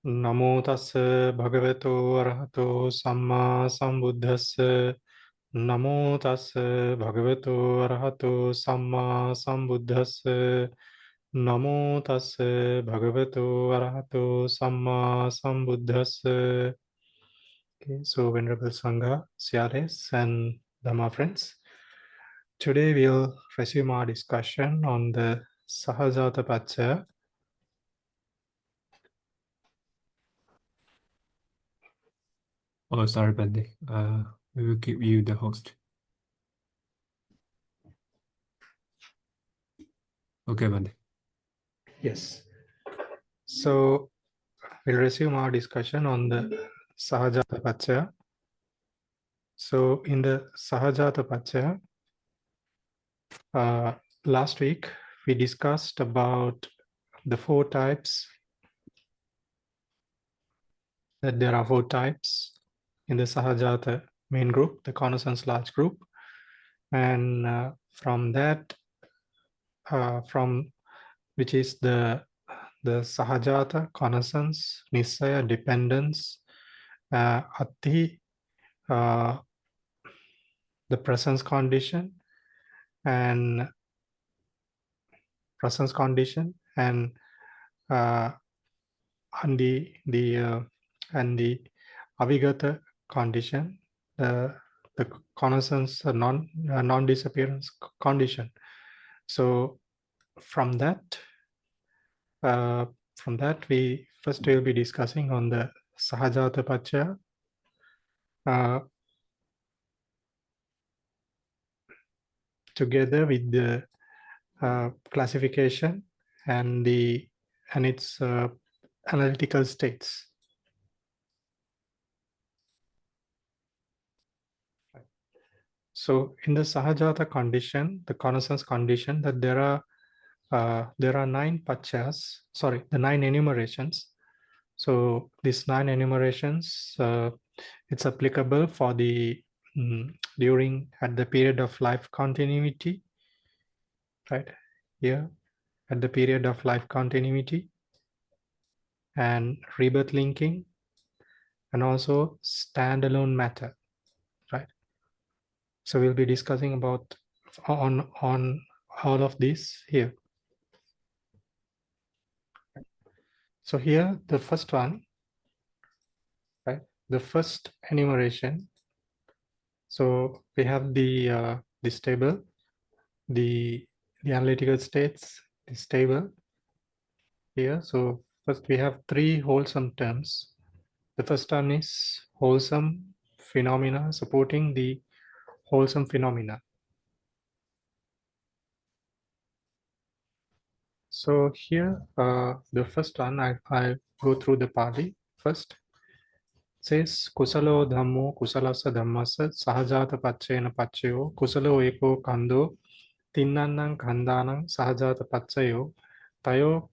Namo tassa bhagavato arahato samma sambuddhassa. Namo tassa bhagavato arahato samma sambuddhassa. Namo tassa bhagavato arahato samma sambuddhassa. Okay, so Venerable Sangha, CRS and Dhamma friends, today we'll resume our discussion on the Sahajāta Paccaya. Oh, sorry, Bande. We will give you the host. Okay, Bande. Yes. So we'll resume our discussion on the Sahajāta Paccaya. So in the Sahajāta Paccaya, last week we discussed about the four types, that there are four types in the Sahajāta main group, the connaissance large group. And from that, from which is the Sahajāta, connaissance, Nisaya, dependence, Atti, the presence condition, and and the avigata condition, the connaissance non-disappearance condition. So from that we first will be discussing on the Sahajāta Paccaya, together with the classification and its analytical states. So in the Sahajāta condition, the connaissance condition, that there are 9 paccayas, the 9 enumerations. So these 9 enumerations, it's applicable for the at the period of life continuity, right? Here at the period of life continuity, and rebirth linking, and also standalone matter, right? So we'll be discussing about on all of this here. So here the first one, right? The first enumeration. So we have this table, the analytical states, this table here. So first we have 3 wholesome terms. The first one is wholesome phenomena supporting the wholesome phenomena. So here, the first one, I go through the Pali first. It says Kusalo Dhammo Kusalasa Dhammasa Sahajāta Paccayena Paccayo Kusalo Eko Kando Tinnannang Khandanang Sahajāta Paccayo Tayo.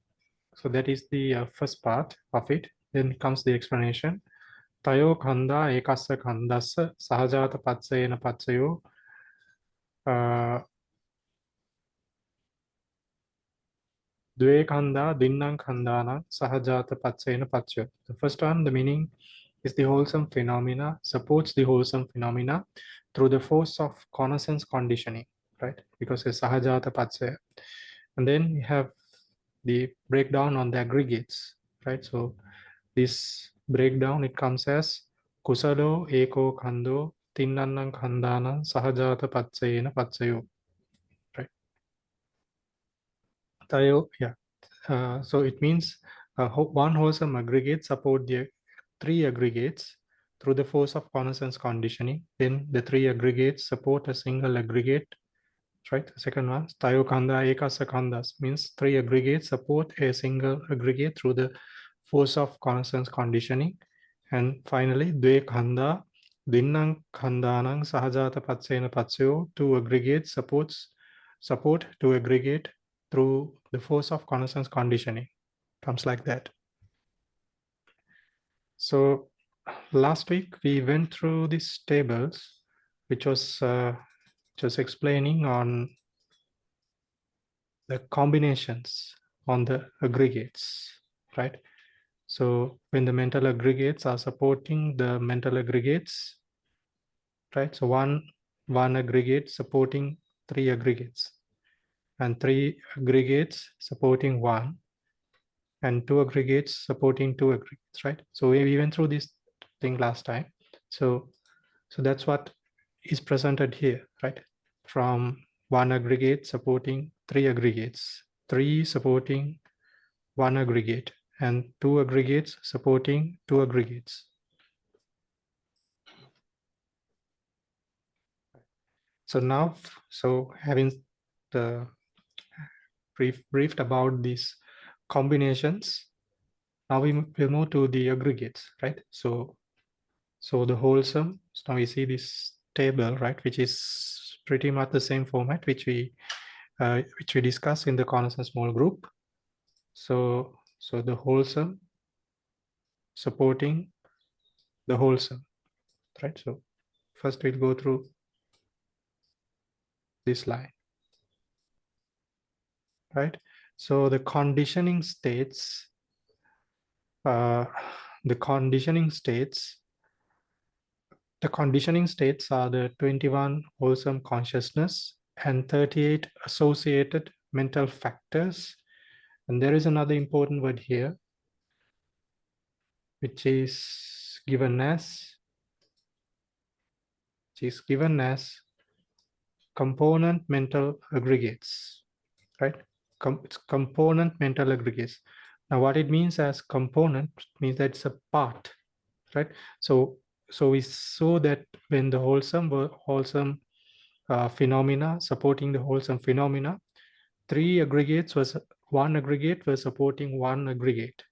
So that is the first part of it. Then comes the explanation. Tayo Khanda Ekassa Khandasa Sahajāta Paccayena Paccayo Dve Khanda Dinnang Khandana Sahajāta Paccayena Paccayo. The first one, the meaning is the wholesome phenomena, supports the wholesome phenomena through the force of connaissance conditioning, right? Because it's Sahajāta Paccaya. And then you have the breakdown on the aggregates, right? So this breakdown, it comes as Kusalo Eko Khando Tinnannang Khandana Sahajāta Paccayena Paccayo, right? Tayo, yeah. So it means one wholesome aggregate support the 3 aggregates through the force of connaissance conditioning. Then the 3 aggregates support a single aggregate, right? The second one, Tayo Khanda Ekasa Khandas, means 3 aggregates support a single aggregate through the force of connaissance conditioning. And finally, Dve Khanda Dinnang Khandanang Sahajāta Paccayena Paccayo, 2 aggregates support 2 aggregate through the force of connaissance conditioning. Comes like that. So last week we went through these tables, which was just explaining on the combinations on the aggregates, right? So when the mental aggregates are supporting the mental aggregates, right? So one aggregate supporting three aggregates, and three aggregates supporting one, and two aggregates supporting two aggregates, right? So we went through this thing last time. So that's what is presented here, right? From one aggregate supporting three aggregates, three supporting one aggregate, and two aggregates supporting two aggregates. So now, so having the briefed about these combinations, now we will move to the aggregates, right? So the wholesome, so now we see this table, right, which is pretty much the same format which we discussed in the cornerstone small group. So the wholesome supporting the wholesome, right? So first we'll go through this line, right? So the conditioning states, the conditioning states are the 21 wholesome consciousness and 38 associated mental factors. And there is another important word here, which is given as component mental aggregates, right? It's component mental aggregates. Now, what it means as component means that it's a part, right? So we saw that when the wholesome phenomena supporting the wholesome phenomena, one aggregate was supporting one aggregate,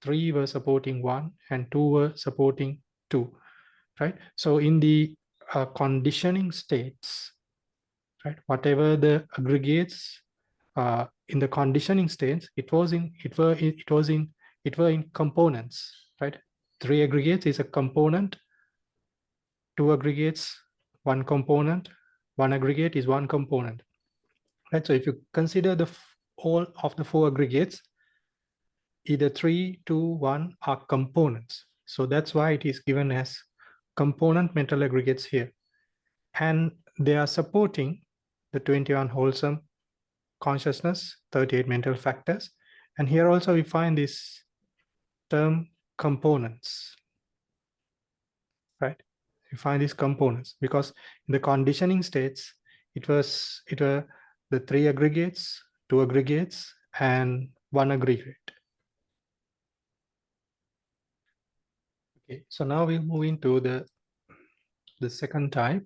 three were supporting one, and two were supporting two, right? So in the conditioning states, right, whatever the aggregates in the conditioning states, it were in components, right? Three aggregates is a component, two aggregates, one component, one aggregate is one component, right? So if you consider all of the four aggregates, either 3, 2, 1 are components. So that's why it is given as component mental aggregates here. And they are supporting the 21 wholesome consciousness, 38 mental factors. And here also we find this term components, right? You find these components because in the conditioning states, it were the three aggregates, two aggregates, and one aggregate. Okay, so now we'll move into the second type,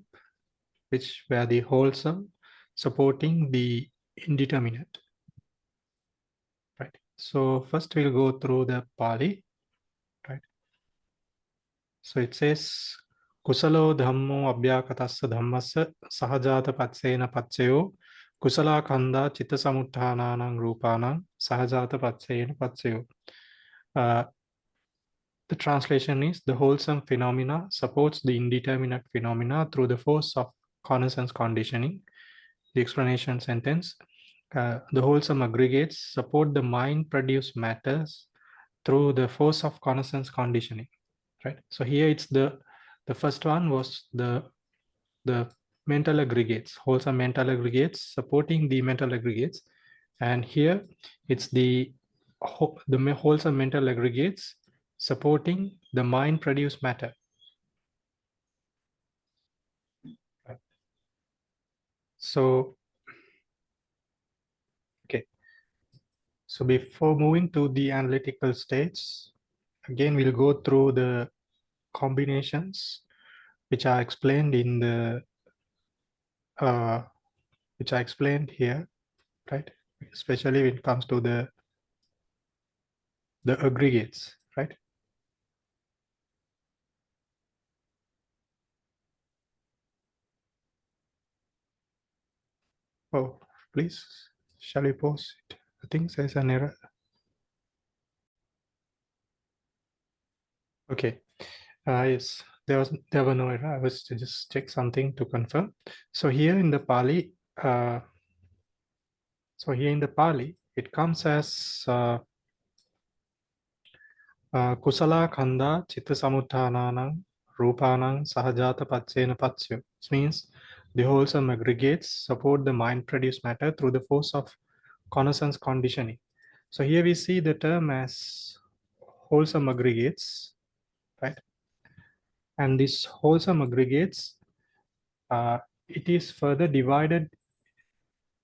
which were the wholesome supporting the indeterminate, right? So first we'll go through the Pali, right? So it says, Kusalo dhammo abhyakatasya dhammasa sahajāta patsena paccayo kusala kanda citta samutthānānaṁ rūpānaṁ sahajāta patsena paccayo. The translation is, the wholesome phenomena supports the indeterminate phenomena through the force of connaissance conditioning. The explanation sentence, the wholesome aggregates support the mind-produced matters through the force of connaissance conditioning, right? So here it's the first one was the mental aggregates, wholesome mental aggregates supporting the mental aggregates. And here it's the wholesome mental aggregates supporting the mind-produced matter. Right. So, okay. So before moving to the analytical states, again, we'll go through the combinations which are explained in the, which are explained here, right? Especially when it comes to the aggregates, right? Oh, please, shall we pause it? I think there's an error. Okay. Yes, there were no error. I was to just check something to confirm. So here in the Pali, it comes as Kusala khanda chitta samutthānānaṁ rūpānaṁ sahajāta paccena paccyo. Which means the wholesome aggregates support the mind-produced matter through the force of connaissance conditioning. So here we see the term as wholesome aggregates, right? And these wholesome aggregates, it is further divided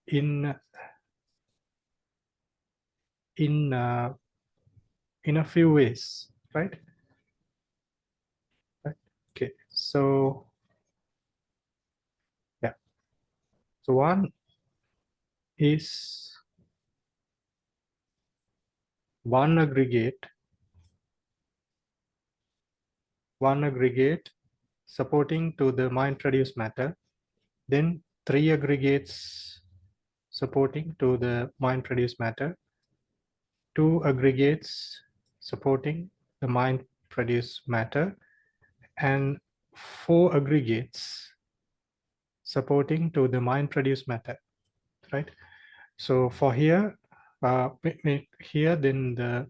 in a few ways, right? Okay, so yeah, so one is one aggregate supporting to the mind produced matter, then three aggregates supporting to the mind produced matter, two aggregates supporting the mind produced matter, and four aggregates supporting to the mind produced matter, right? So for here, then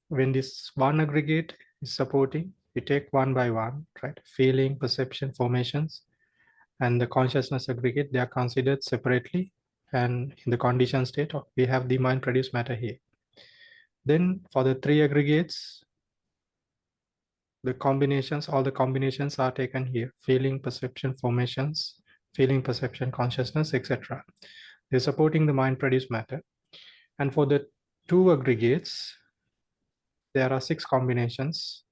when this one aggregate is supporting, we take one by one, right? Feeling, perception, formations, and the consciousness aggregate, they are considered separately. And in the conditioned state, we have the mind produced matter here. Then for the three aggregates, the combinations, all the combinations are taken here: feeling, perception, formations, feeling, perception, consciousness, etc. They're supporting the mind produced matter. And for the two aggregates, there are 6 combinations.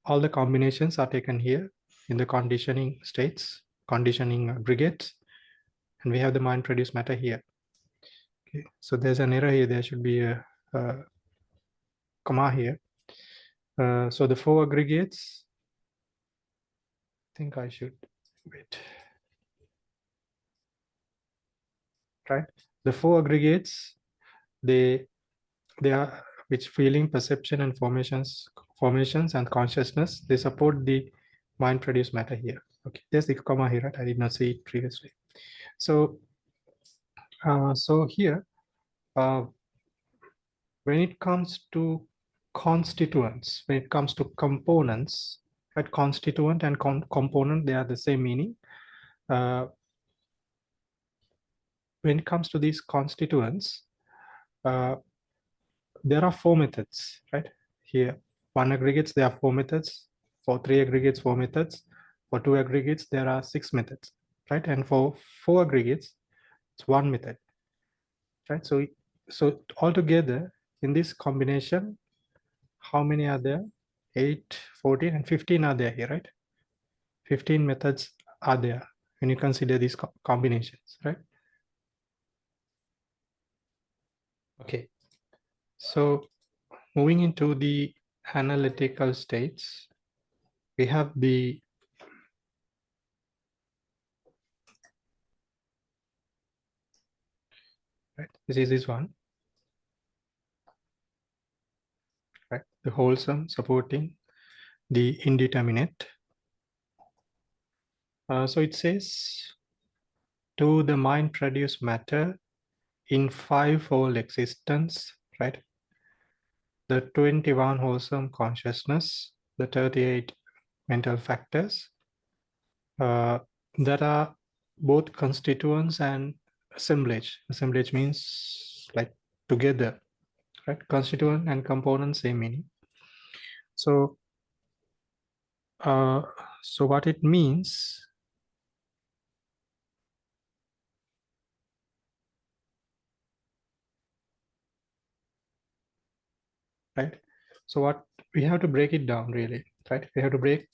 All the combinations are taken here in the conditioning states, conditioning aggregates, and we have the mind produced matter here. Okay, so there's an error here. There should be a comma here. So the 4 aggregates, I think I should wait. Right, the 4 aggregates, they are which feeling, perception, and formations and consciousness, they support the mind produced matter here. Okay, there's the comma here, right? I did not see it previously. So so here, when it comes to constituents, when it comes to components, right? Constituent and component, they are the same meaning. When it comes to these constituents, there are 4 methods, right? Here, 1 aggregates, there are 4 methods. For 3 aggregates, 4 methods. For 2 aggregates, there are 6 methods, right? And for 4 aggregates, it's 1 method, right? So altogether in this combination, how many are there? 8, 14, and 15 are there here, right? 15 methods are there when you consider these combinations, right? Okay, so moving into the analytical states, we have the right, this is this one, right? The wholesome supporting the indeterminate. So it says, to the mind produced matter in 5-fold existence, right? The 21 wholesome consciousness, the 38 mental factors that are both constituents and assemblage. Assemblage means like together, right? Constituent and component, same meaning. So, so what it means, right? So what we have to break it down really, right? We have to break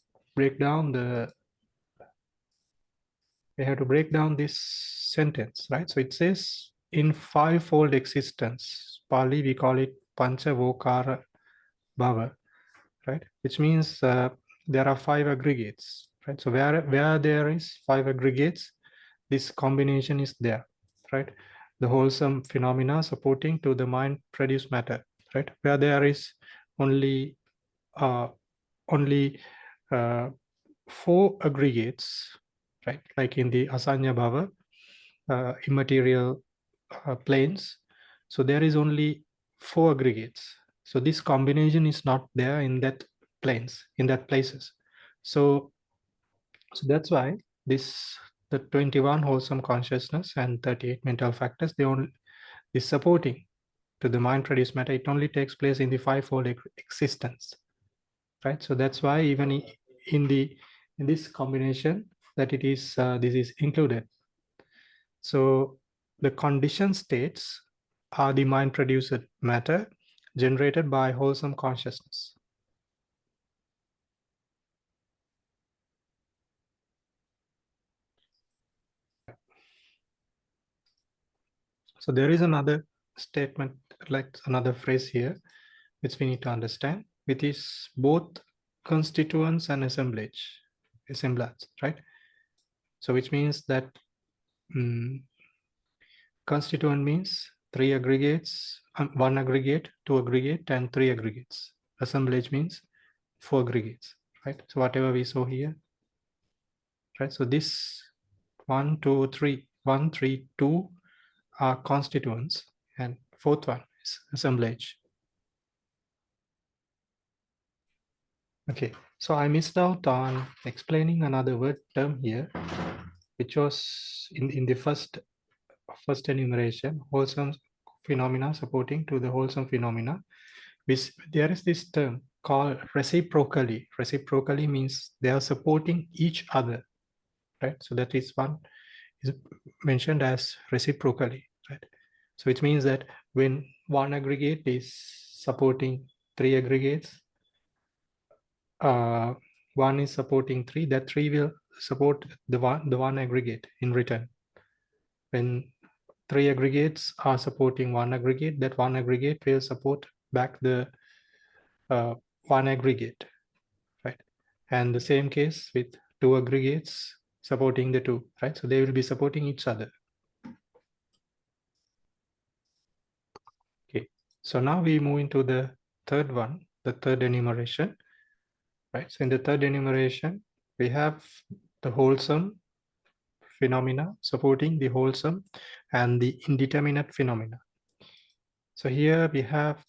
down this sentence, right? So it says in 5-fold existence, Pali we call it Pañhāvara bhava, right? Which means there are 5 aggregates, right? So where there is 5 aggregates, this combination is there, right? The wholesome phenomena supporting to the mind produced matter, right? Where there is only 4 aggregates, right? Like in the asanya bhava, immaterial planes. So there is only 4 aggregates, So this combination is not there in that places. So that's why the 21 wholesome consciousness and 38 mental factors, they only is supporting to the mind produced matter. It only takes place in the fivefold existence, right? So that's why even in this combination that it is this is included. So the condition states are the mind produced matter generated by wholesome consciousness. So there is another statement, like another phrase here, which we need to understand, which is both constituents and assemblage, right? So which means that constituent means three aggregates, one aggregate, two aggregate, and three aggregates. Assemblage means four aggregates, right? So whatever we saw here, right? So this 1, 2, 3, 1, 3, 2 are constituents, and fourth one is assemblage. Okay, so I missed out on explaining another word term here, which was in the first enumeration, wholesome phenomena supporting to the wholesome phenomena. There is this term called reciprocally. Reciprocally means they are supporting each other, right? So that is one is mentioned as reciprocally, right? So it means that when one aggregate is supporting three aggregates, one is supporting three, that three will support the one aggregate in return. When three aggregates are supporting one aggregate, that one aggregate will support back the one aggregate, right? And the same case with two aggregates supporting the two, right? So they will be supporting each other. Okay, so now we move into the third one, the third enumeration, right? So in the third enumeration, we have the wholesome phenomena supporting the wholesome and the indeterminate phenomena. So here we have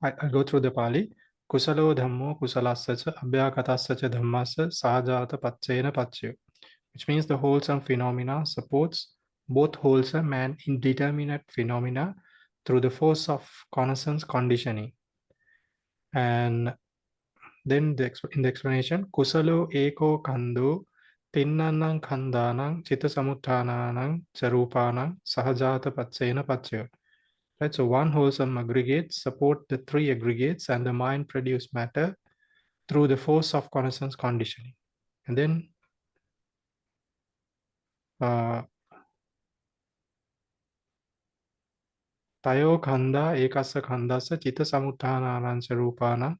I'll go through the Pali. Kusalo dhammo kusalassacha abhyakatassacha dhammasa sahajāta paccayena paccayo, which means the wholesome phenomena supports both wholesome and indeterminate phenomena through the force of connaissance conditioning. And then in the explanation, kusalo eko kando tinnanang khandanang chitta samuttananang charupanang sahajāta paccayena paccayo. Right, so one wholesome aggregate support the three aggregates and the mind produce matter through the force of connaissance conditioning. And then tayo khanda ekassa khandasa chitta samuttananang charupanang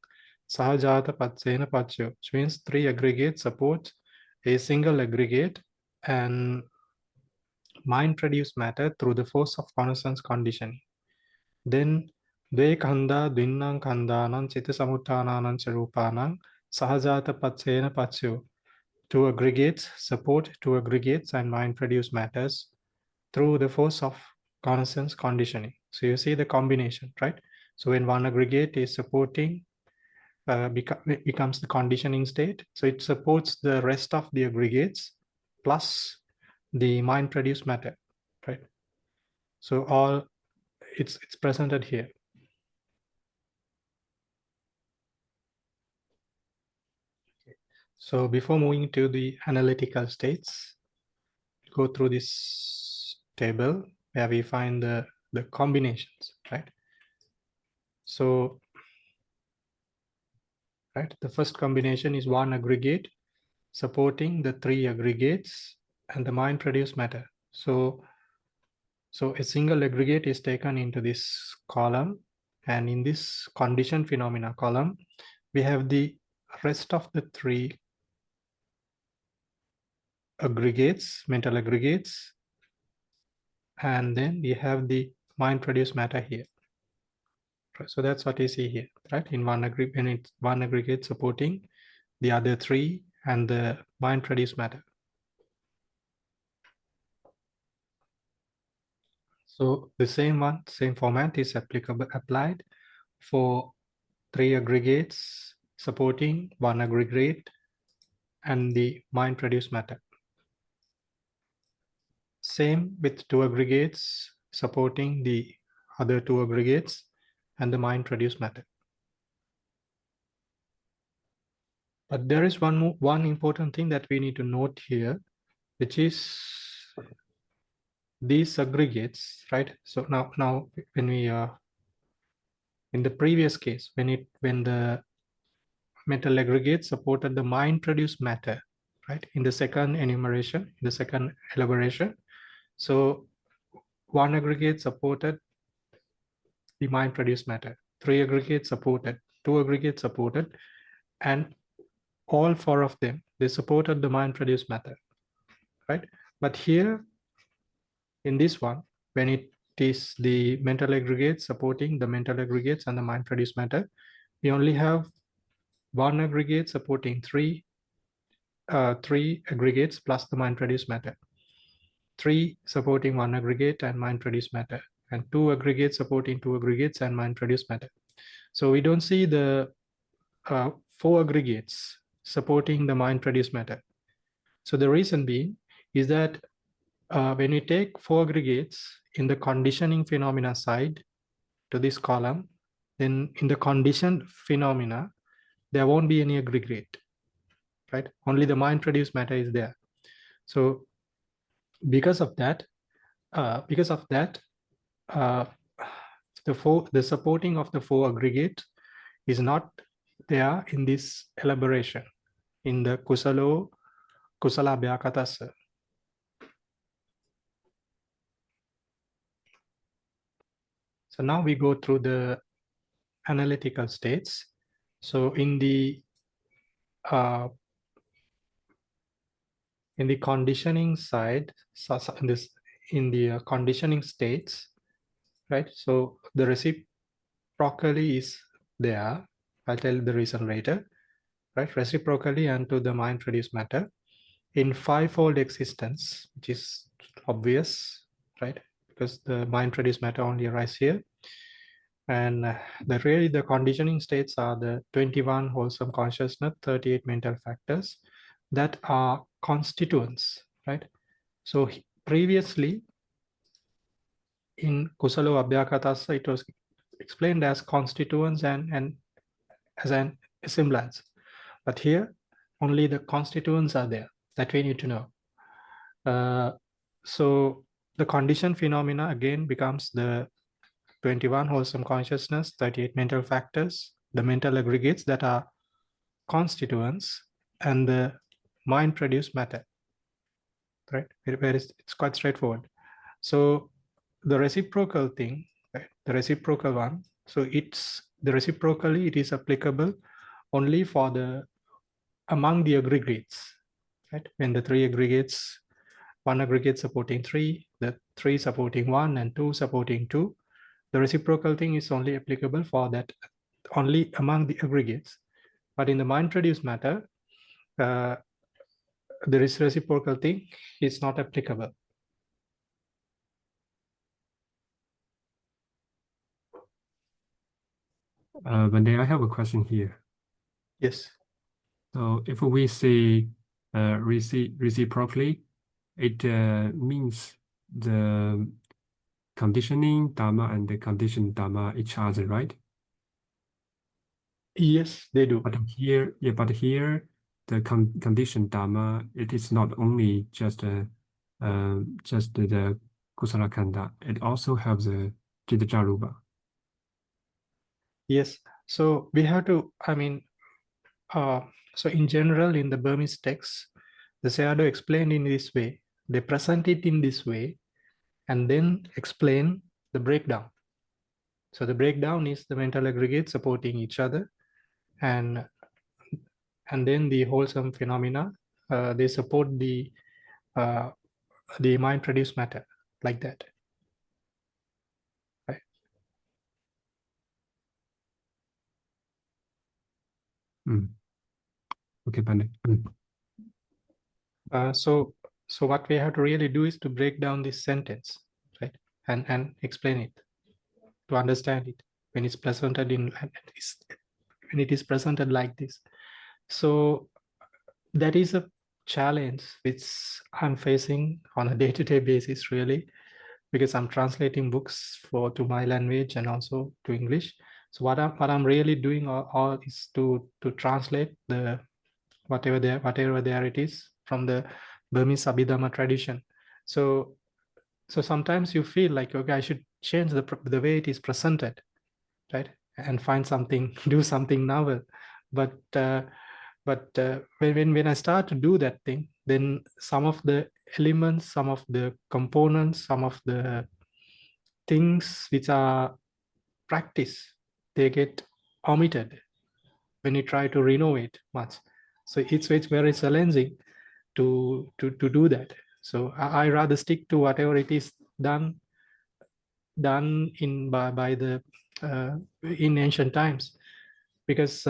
sahajāta paccayena paccayo, which means three aggregates support a single aggregate and mind produce matter through the force of connaissance conditioning. Then dve khanda dvinnang khandanang chitta samuttananang charupanang sahajāta paccayena paccayo. Two aggregates support two aggregates and mind produce matters through the force of connaissance conditioning. So you see the combination, right? So when one aggregate is supporting, becomes the conditioning state. So it supports the rest of the aggregates plus the mind produced matter, right? So all it's presented here. So before moving to the analytical states, go through this table where we find the combinations, right? So, right, the first combination is one aggregate supporting the three aggregates and the mind produced matter. So a single aggregate is taken into this column, and in this condition phenomena column, we have the rest of the three aggregates, mental aggregates, and then we have the mind produced matter here. So that's what you see here, right? In one aggregate, when it's one aggregate supporting the other three and the mind produced matter. So the same format is applied for 3 aggregates supporting 1 aggregate and the mind-produced matter. Same with 2 aggregates supporting the other 2 aggregates and the mind-produced matter. But there is one important thing that we need to note here, which is these aggregates, right? So now when we in the previous case, when the metal aggregate supported the mind-produced matter, right? In the second enumeration, the second elaboration, so 1 aggregate supported the mind-produced matter, 3 aggregates supported, 2 aggregates supported, and all 4 of them, they supported the mind-produced matter, right? But here in this one, when it is the mental aggregates supporting the mental aggregates and the mind-produced matter, we only have 1 aggregate supporting three aggregates plus the mind-produced matter, 3 supporting 1 aggregate and mind-produced matter, and 2 aggregates supporting 2 aggregates and mind-produced matter. So we don't see the 4 aggregates supporting the mind-produced matter. So the reason being is that when we take 4 aggregates in the conditioning phenomena side to this column, then in the conditioned phenomena, there won't be any aggregate, right? Only the mind-produced matter is there. So because of that, the supporting of the 4 aggregate is not there in this elaboration in the Kusalattika. So now we go through the analytical states. So in the conditioning side, in the conditioning states, right? So the reciprocally is there. I'll tell the reason later, right? Reciprocally and to the mind-produced matter in 5-fold existence, which is obvious, right? Because the mind-produced matter only arises here. And the conditioning states are the 21 wholesome consciousness, 38 mental factors that are constituents, right? So previously in Kusalo Abhyakatasa, it was explained as constituents and as an assemblance. But here, only the constituents are there that we need to know. So the conditioned phenomena again becomes the 21 wholesome consciousness, 38 mental factors, the mental aggregates that are constituents, and the mind-produced matter, right? It's quite straightforward. So the reciprocal thing, right? The reciprocal one, so it's the reciprocally, it is applicable only for the among the aggregates, right? When the 3 aggregates, 1 aggregate supporting 3, the 3 supporting 1 and 2 supporting 2, the reciprocal thing is only applicable for that, only among the aggregates. But in the mind-produced matter, the reciprocal thing is not applicable. But then I have a question here. Yes. So if we say reciprocally, it means the conditioning Dhamma and the conditioned Dhamma each other, right? Yes, they do. But here, the conditioned Dhamma, it is not only just the Kusala Khandha, it also has the Citta-Carupa. Yes. So we have to, so in general, in the Burmese texts, the Sayadaw explained in this way. They present it in this way and then explain the breakdown. So the breakdown is the mental aggregates supporting each other, and then the wholesome phenomena, they support the mind-produced matter, like that. Right. Okay, Pandey. So what we have to really do is to break down this sentence, right? and explain it, to understand it when it's presented when it is presented like this. So that is a challenge which I'm facing on a day-to-day basis, really, because I'm translating books to my language and also to English. So what I'm really doing all is to translate the whatever there it is from the Burmese Abhidhamma tradition. So sometimes you feel like, okay, I should change the way it is presented, right, and find something, do something novel. But when I start to do that thing, then some of the elements, some of the components, some of the things which are practice, they get omitted when you try to renovate much. So it's very challenging to do that. So I rather stick to whatever it is done in by the in ancient times, because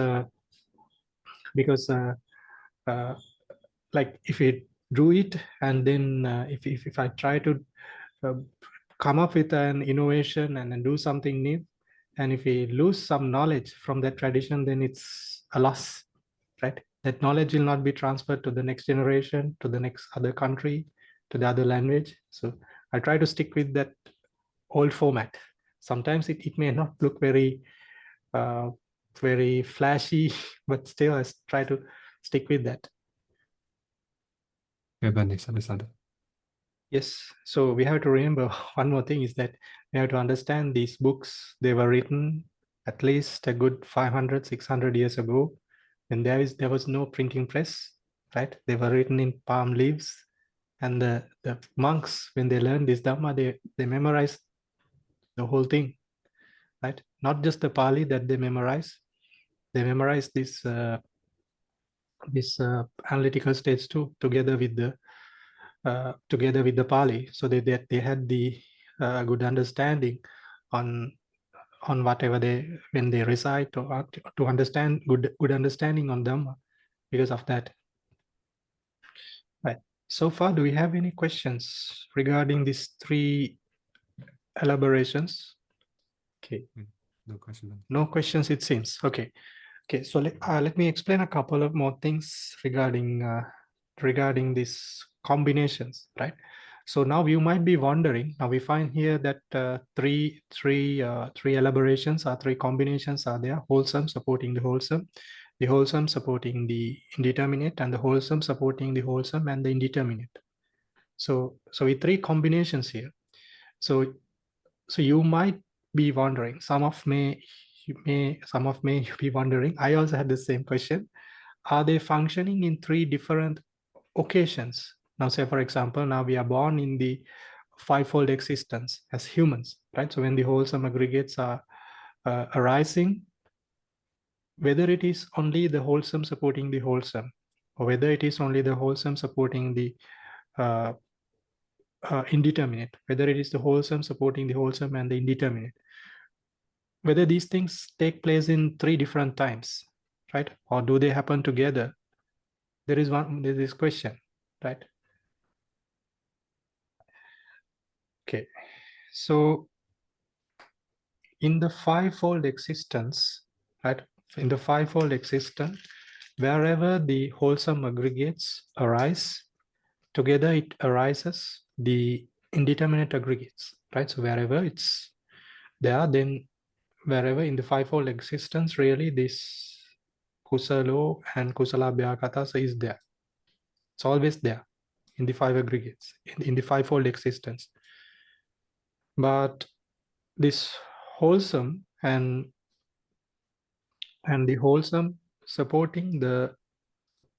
like if we do it, and then if I try to uh, come up with an innovation and then do something new, and if we lose some knowledge from that tradition, then it's a loss, right? That knowledge will not be transferred to the next generation, to the next other country, to the other language. So I try to stick with that old format. Sometimes it may not look very very flashy, but still I try to stick with that. Yes, so we have to remember one more thing is that we have to understand these books. They were written at least a good 500, 600 years ago, and there was no printing press, right? They were written in palm leaves, and the monks, when they learned this Dhamma, they memorized the whole thing, right? Not just the Pali that they memorized this analytical stage too, together with the Pali, so they had the good understanding on whatever when they recite, to understand good understanding on Dhamma because of that. Right. So far, do we have any questions regarding these three elaborations? Okay. No questions. No questions, it seems. Okay. Okay. So let me explain a couple of more things regarding these combinations, right? So now you might be wondering. Now we find here that three elaborations or three combinations are there: wholesome supporting the wholesome supporting the indeterminate, and the wholesome supporting the wholesome and the indeterminate. So with three combinations here. So you might be wondering. Some of may be wondering. I also had the same question. Are they functioning in three different occasions? Now, say for example, now we are born in the fivefold existence as humans, right? So when the wholesome aggregates are arising, whether it is only the wholesome supporting the wholesome, or whether it is only the wholesome supporting the indeterminate, whether it is the wholesome supporting the wholesome and the indeterminate, whether these things take place in three different times, right? Or do they happen together? There is this question, right? Okay, so in the fivefold existence, right? In the fivefold existence, wherever the wholesome aggregates arise, together it arises the indeterminate aggregates, right? So wherever it's there, then wherever in the fivefold existence, really this kusalo and kusalabhyakatasa is there. It's always there in the five aggregates, in the fivefold existence. But this wholesome and the wholesome supporting the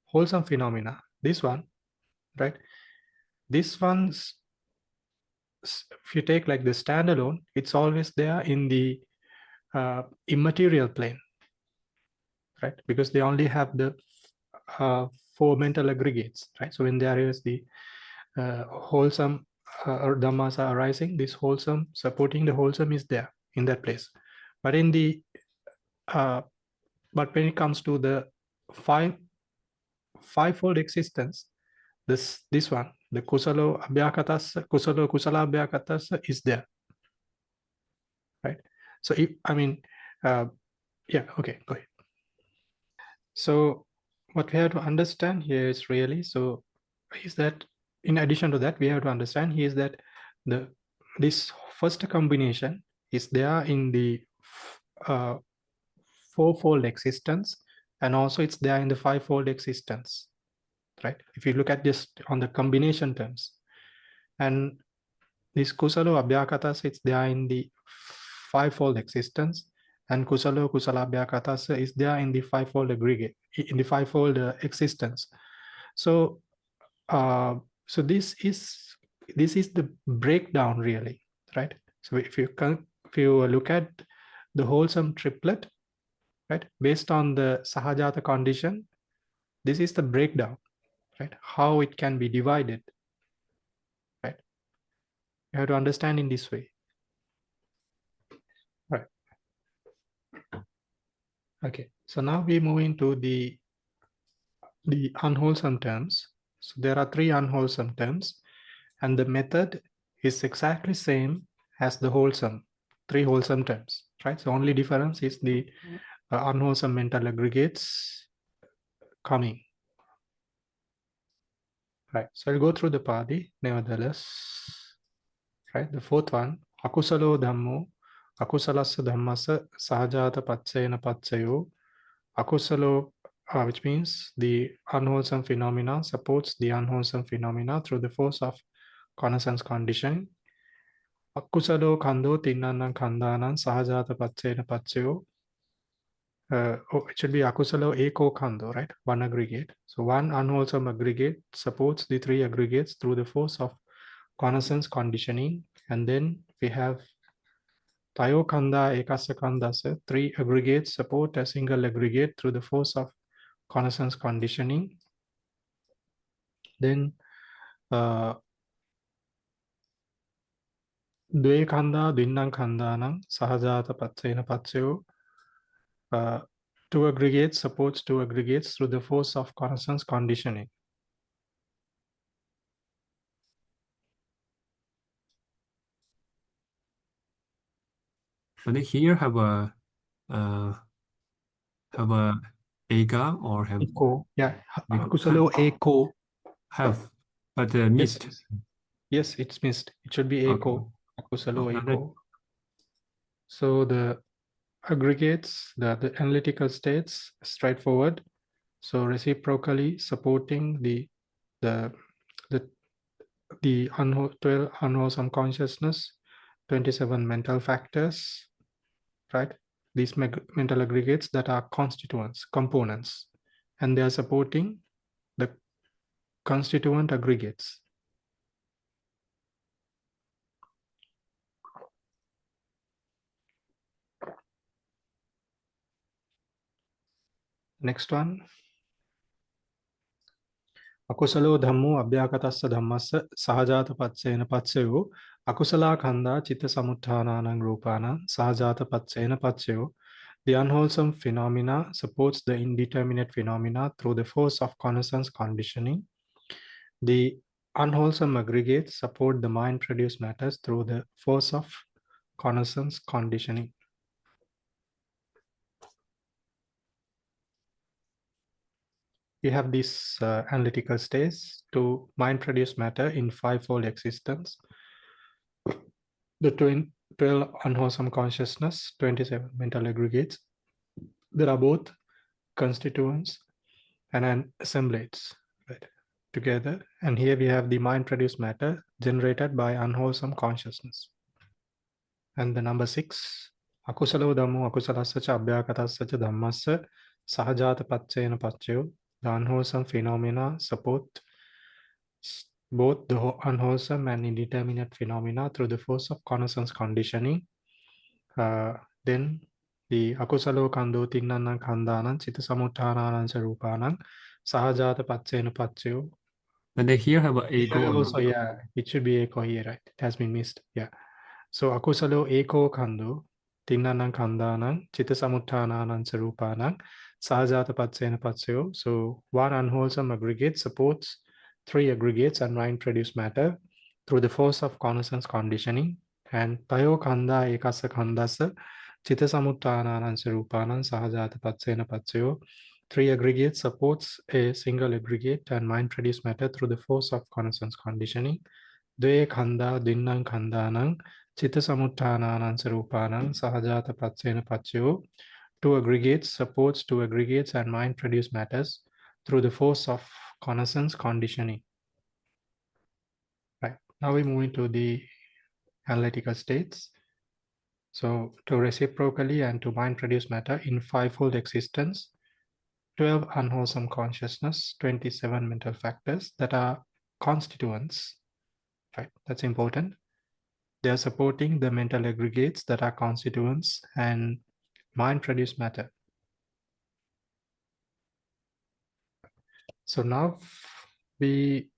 wholesome phenomena, this one, right? This one's, if you take like the standalone, it's always there in the immaterial plane, right? Because they only have the four mental aggregates, right? So when there is the wholesome or dhammas are arising, this wholesome supporting the wholesome is there in that place. But in the but when it comes to the fivefold existence, this one, the kusala abhyakatasa is there. So if, I mean, yeah, okay, go ahead. So what we have to understand here is really, so is that in addition to that, we have to understand here is that this first combination is there in the uh, fourfold existence, and also it's there in the fivefold existence, right? If you look at this on the combination terms, and this kusalo abhyakatas, it's there in the fivefold existence, and kusalo kusala abhyakatas is there in the fivefold aggregate, in the fivefold existence. So so this is the breakdown really, right? So if you look at the wholesome triplet, right, based on the Sahajāta condition, this is the breakdown, right? How it can be divided, right? You have to understand in this way, right? Okay, so now we move into the unwholesome terms. So there are three unwholesome terms, and the method is exactly same as the wholesome, three wholesome terms, right? So only difference is the unwholesome mental aggregates coming, right? So I'll go through the Padi nevertheless, right? The fourth one, akusalo dhammo, akusalassa dhammasa sahajāta paccayana paccayo, akusalo, which means the unwholesome phenomena supports the unwholesome phenomena through the force of connaissance conditioning. Akusalo kando tinnanam khandanam sahajāta paccayana paccayo. It should be akusalo eko kando, right? One aggregate. So one unwholesome aggregate supports the three aggregates through the force of connaissance conditioning. And then we have tayo kanda ekasa kandasa, three aggregates support a single aggregate through the force of connaissance conditioning. Then dve kanda dwinnam khandanam sahajāta paccayana paccayo. Two aggregates supports two aggregates through the force of connaissance conditioning. But here have a ega or have Echo, yeah, akusalo echo. Have, but missed. Yes, it's missed. It should be echo, akusalo echo. So the aggregates, the analytical states, straightforward. So reciprocally supporting the 12 unwholesome consciousness, 27 mental factors, right? These mental aggregates that are constituents, components, and they are supporting the constituent aggregates. Next one. Akusalo dhammo abhyakatassa dhammassa sahajāta paccayana paccayo akusala khanda citta samutthānānaṁ rūpānaṁ sahajāta paccayana paccayo. The unwholesome phenomena supports the indeterminate phenomena through the force of connaissance conditioning. The unwholesome aggregates support the mind-produced matters through the force of connaissance conditioning. We have this analytical stage to mind-produced matter in fivefold existence. The 12 unwholesome consciousness, 27 mental aggregates. There are both constituents and an assemblates, right, together. And here we have the mind-produced matter generated by unwholesome consciousness. And the number 6, akusalo dhammo akusalassa cha abhyakatasya cha dhammassa sahajāta paccayana paccayo. The unwholesome phenomena support both the unwholesome and indeterminate phenomena through the force of connaissance conditioning. Then the akusalo kando tinnanam khandanam citta samutthānānaṁ ca rūpānaṁ sahajāta paccayana paccayo. And they here have an ego. Here also, yeah, it should be echo here, right? It has been missed. Yeah. So akusalo eko kando tinnanam khandanam citta samutthānānaṁ ca rūpānaṁ sahajāta paccayana paccayo. So one unwholesome aggregate supports three aggregates and mind-produced matter through the force of connaissance conditioning. And tayo khanda ekasa khandasa, Chitta Samuttanānaṁ Sarūpānaṁ Sahajāta Paccena Paccayo. Three aggregates supports a single aggregate and mind produce matter through the force of connaissance conditioning. Dve khanda dinnang khandanang Chitta Samuttanānaṁ Sarūpānaṁ Sahajāta Paccena Paccayo. Two aggregates supports two aggregates and mind produce matters through the force of connaissance conditioning. Right. Now we move into the analytical states. So to reciprocally and to mind produce matter in fivefold existence, 12 unwholesome consciousness, 27 mental factors that are constituents, right? That's important. They are supporting the mental aggregates that are constituents and mind produce matter. So now we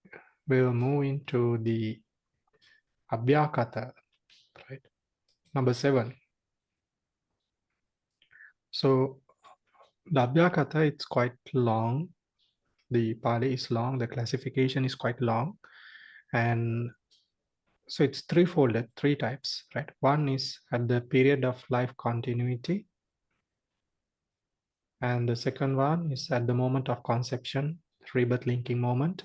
will move into the Abhyakata, right? Number 7. So the Abhyakata, it's quite long. The Pali is long, the classification is quite long. And so it's threefolded, three types, right? One is at the period of life continuity. And the second one is at the moment of conception, rebirth linking moment,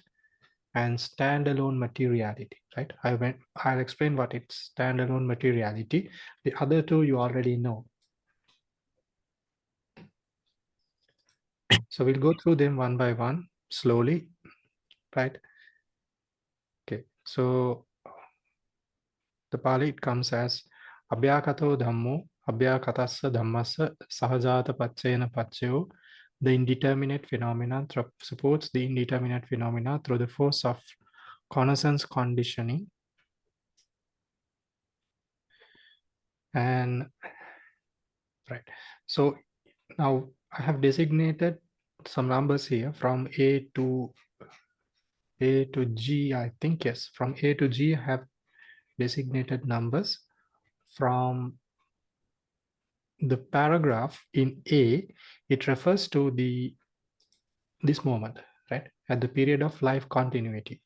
and standalone materiality, right? I'll explain what it's standalone materiality. The other two you already know. So we'll go through them one by one, slowly, right? Okay, so the Pali, it comes as Abhyakato Dhammo, Abhyakatassa Dhammasa, Sahajāta Paccena Paccayo. The indeterminate phenomena supports the indeterminate phenomena through the force of connaissance conditioning. And right, so now I have designated some numbers here from A to G, I think, yes. From A to G, I have designated numbers. From the paragraph in A, it refers to this moment, right? At the period of life continuity.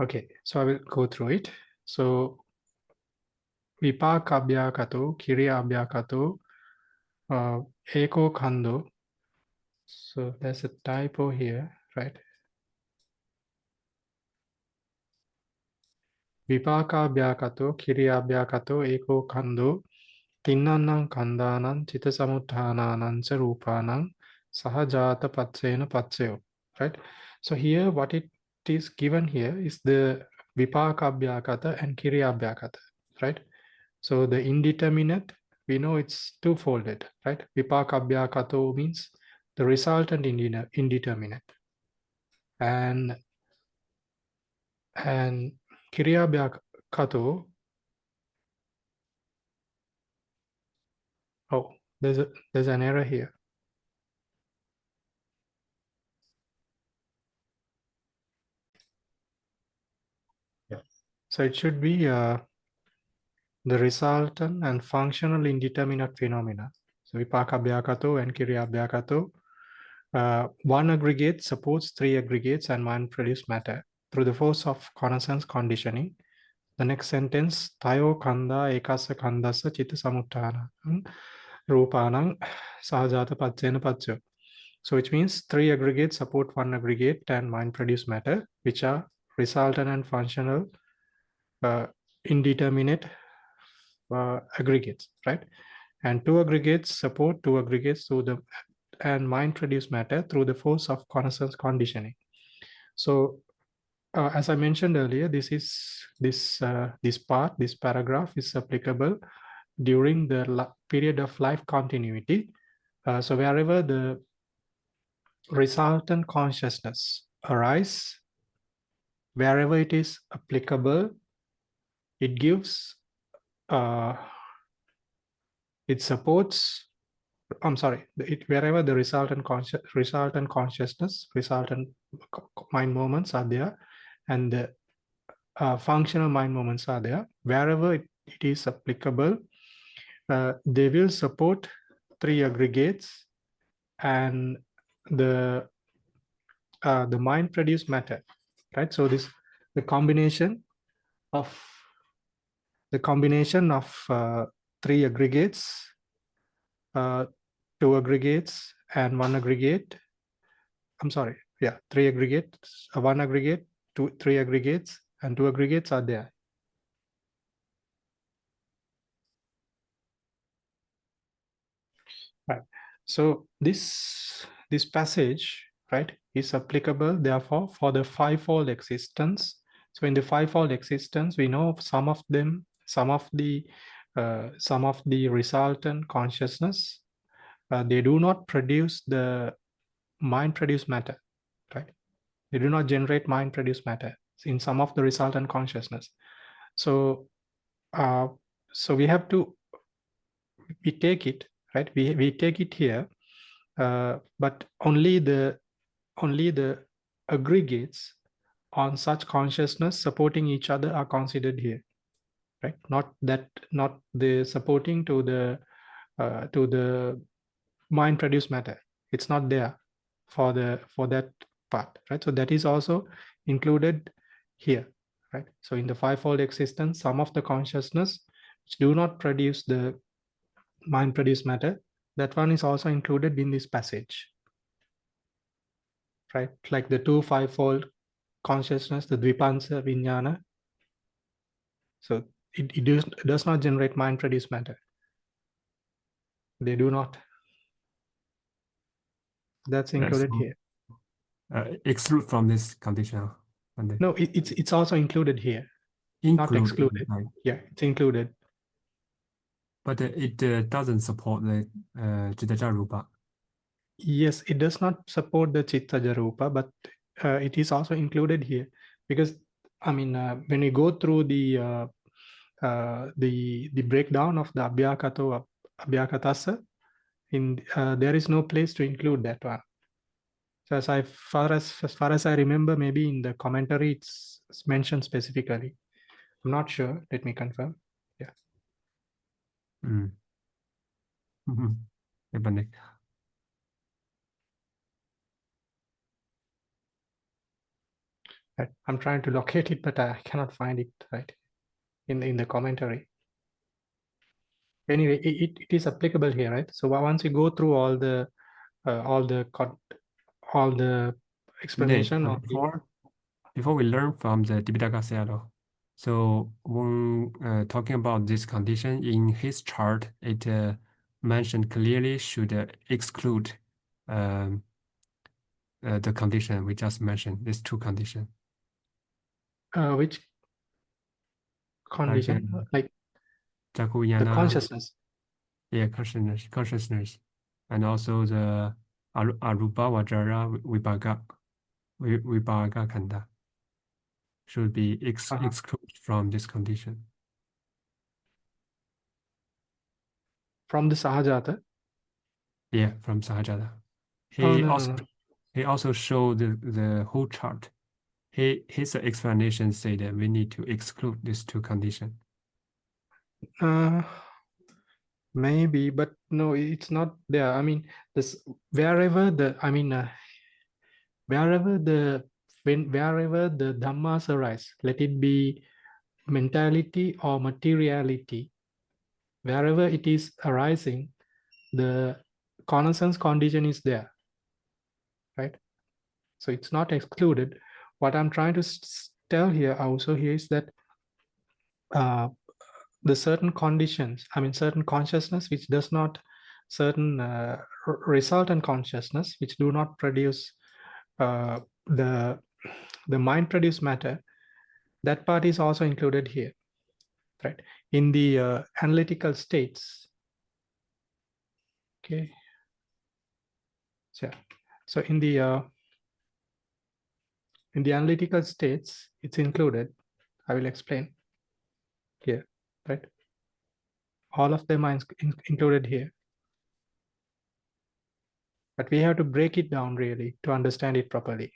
Okay, so I will go through it. So Vipaka Abhyakato, Kiriya Abhyakato, Eko Khando. So there's a typo here, right? Vipaka Abhyakato, Kiriya Abhyakato, Eko Khando, Tinnanang Khandanang, Chitta Samuttanānaṁ ca Rūpānaṁ, Sahajāta Paccena Paccayo, right? So here what it is given here is the Vipaka Abhyakata and Kiriya Abhyakata, right? So the indeterminate, we know it's two-folded, right? Vipaka Abhyakato means the resultant indeterminate. And Kiriya Abhyakato, oh, there's an error here. Yeah. So it should be the resultant and functional indeterminate phenomena. So Vipaka Abhyakato and Kiriya Abhyakato, one aggregate supports three aggregates and mind produce matter through the force of connaissance conditioning. The next sentence, Tayo Khanda Ekasa Khandasa Chitta Samuttanānaṁ Rūpānaṁ Sahajāta Paccena Paccayo. So which means three aggregates support one aggregate and mind produce matter, which are resultant and functional indeterminate aggregates, right? And two aggregates support two aggregates through the and mind produce matter through the force of connaissance conditioning. So as I mentioned earlier, this paragraph is applicable during the period of life continuity. So wherever the resultant consciousness arise, wherever it is applicable, it gives, it supports, wherever the resultant consciousness, resultant mind moments are there, and the functional mind moments are there, wherever it is applicable, they will support three aggregates and the mind produced matter, right? So the combination of the combination of 3 aggregates, 2 aggregates and 1 aggregate. I'm sorry, yeah, 3 aggregates, 1 aggregate, 3 aggregates, and 2 aggregates are there. Right. So this passage, right, is applicable therefore for the fivefold existence. So in the fivefold existence, we know some of them, some of the resultant consciousness, they do not produce the mind-produced matter, right? They do not generate mind-produced matter in some of the resultant consciousness. So so we have to, we take it, right? We take it here, but only the aggregates on such consciousness supporting each other are considered here, right? Not the supporting to the mind produced matter. It's not there for that part, right? So that is also included here, right? So in the fivefold existence, some of the consciousness which do not produce the mind produced matter, that one is also included in this passage, right? Like the 2 fivefold consciousness, the Dvipansa Vijnana. So it does not generate mind produced matter. They do not. That's included here. Exclude from this condition. No, it's also included here. Not excluded. Right. Yeah, it's included. But it doesn't support the Chitta Rupa. Yes, it does not support the Chitta Jarupa, but it is also included here because I mean when we go through the breakdown of the Abhyakato Abhyakatasa, in there is no place to include that one. So as far as I remember, maybe in the commentary it's mentioned specifically. I'm not sure. Let me confirm. Yeah. Mm. I'm trying to locate it, but I cannot find it right in the commentary. Anyway, it is applicable here, right? So once you go through all the explanation of before we learn from the Tipitaka Sayadaw, so when talking about this condition in his chart, it mentioned clearly should exclude the condition we just mentioned, these 2 conditions. which condition, like the consciousness. Yeah, consciousness, and also the arupa vajara vibhaga khanda should be excluded from this condition. From the Sahajāta? Yeah, from Sahajāta. No. He also showed the whole chart. His explanation said that we need to exclude these 2 conditions. Maybe, but no, it's not there. I mean, this wherever the dhammas arise, let it be mentality or materiality, wherever it is arising, the connaissance condition is there, right? So it's not excluded. What I'm trying to tell here also here is that the certain conditions, certain consciousness which does not, certain resultant consciousness which do not produce the mind produced matter, that part is also included here, right? In the analytical states. Okay. So in the analytical states, it's included. I will explain here, right? All of them are included here. But we have to break it down really to understand it properly.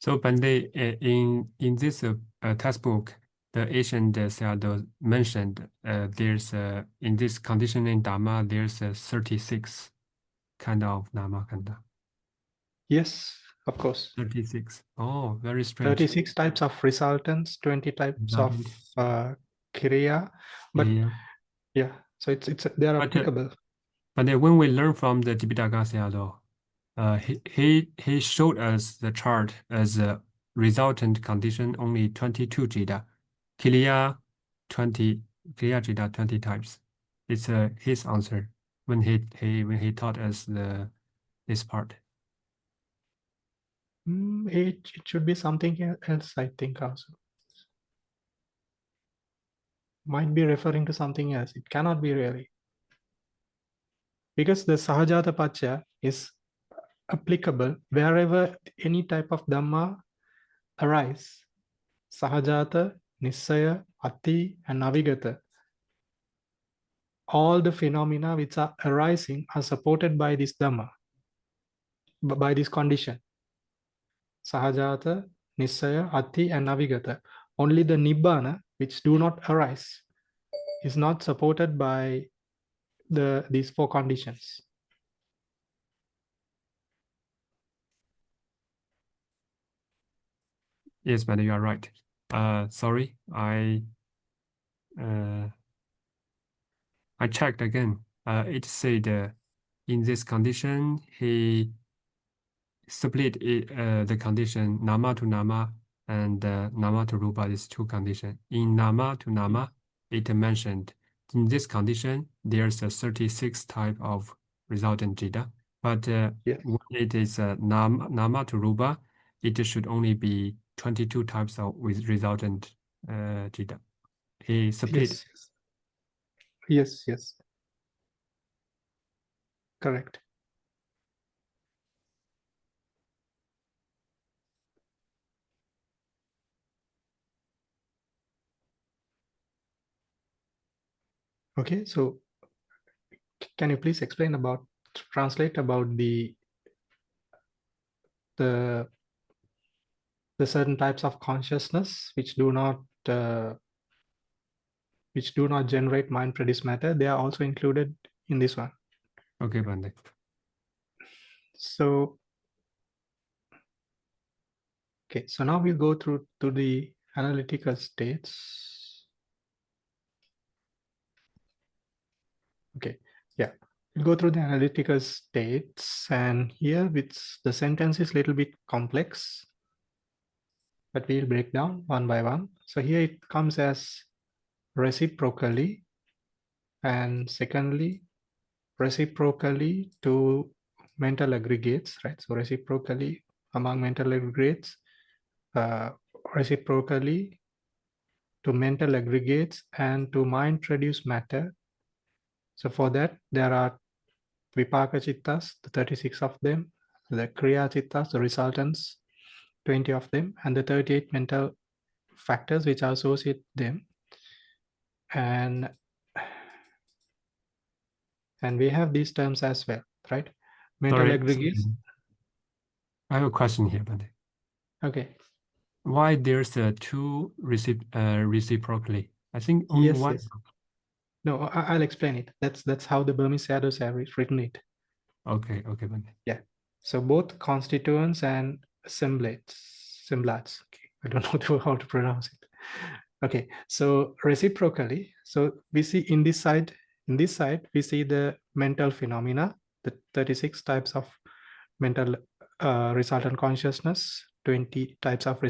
So Bande, in this textbook, the ancient Sayadaw mentioned, there's in this conditioning Dhamma, there's 36 kind of Dhamma kanda. Yes, of course. 36. Oh, very strange. 36 types of resultants, 20 types of kriya, but yeah, so they are applicable. But when we learn from the Tipitaka Sayadaw, he showed us the chart as a resultant condition only 22 jita, kriya 20, kriya jita 20 types. It's his answer when he taught us this part. It should be something else, I think also. Might be referring to something else. It cannot be really. Because the Sahajāta Paccaya is applicable wherever any type of Dhamma arise. Sahajāta, Nissaya, Ati, and Navigata. All the phenomena which are arising are supported by this Dhamma, by this condition. Sahajāta, Nissaya, Ati, and Navigata. Only the Nibbana, which do not arise, is not supported by these four conditions. Yes, but you are right. Sorry, I checked again. It said in this condition he split it, the condition nama to nama and nama to rupa is two conditions. In nama to nama, it mentioned in this condition there's a 36 type of resultant jita, but when it is nama to rupa, it should only be 22 types of with resultant jita. He split. Yes. Correct. Okay, so can you please explain about, translate about the certain types of consciousness which do not generate mind-produced matter? They are also included in this one. Okay, Bande. So, okay, so now we'll go through to the analytical states. Okay, yeah, we'll go through the analytical states, and here the sentence is a little bit complex, but we'll break down one by one. So here it comes as reciprocally, and secondly, reciprocally to mental aggregates, right? So reciprocally among mental aggregates, reciprocally to mental aggregates and to mind-produced matter. So for that, there are vipaka chittas, the 36 of them, the kriya chittas, the resultants, 20 of them, and the 38 mental factors which associate them. And we have these terms as well, right? Mental aggregates. I have a question here, Bande. Okay. Why there's two reciprocally? I think only one. Yes. No, I'll explain it. That's how the Burmese Sayadaws have written it. Okay, Bande. Yeah. So both constituents and assemblats. Okay. I don't know how to pronounce it. Okay. So reciprocally, so we see in this side, we see the mental phenomena, the 36 types of mental resultant consciousness, 20 types of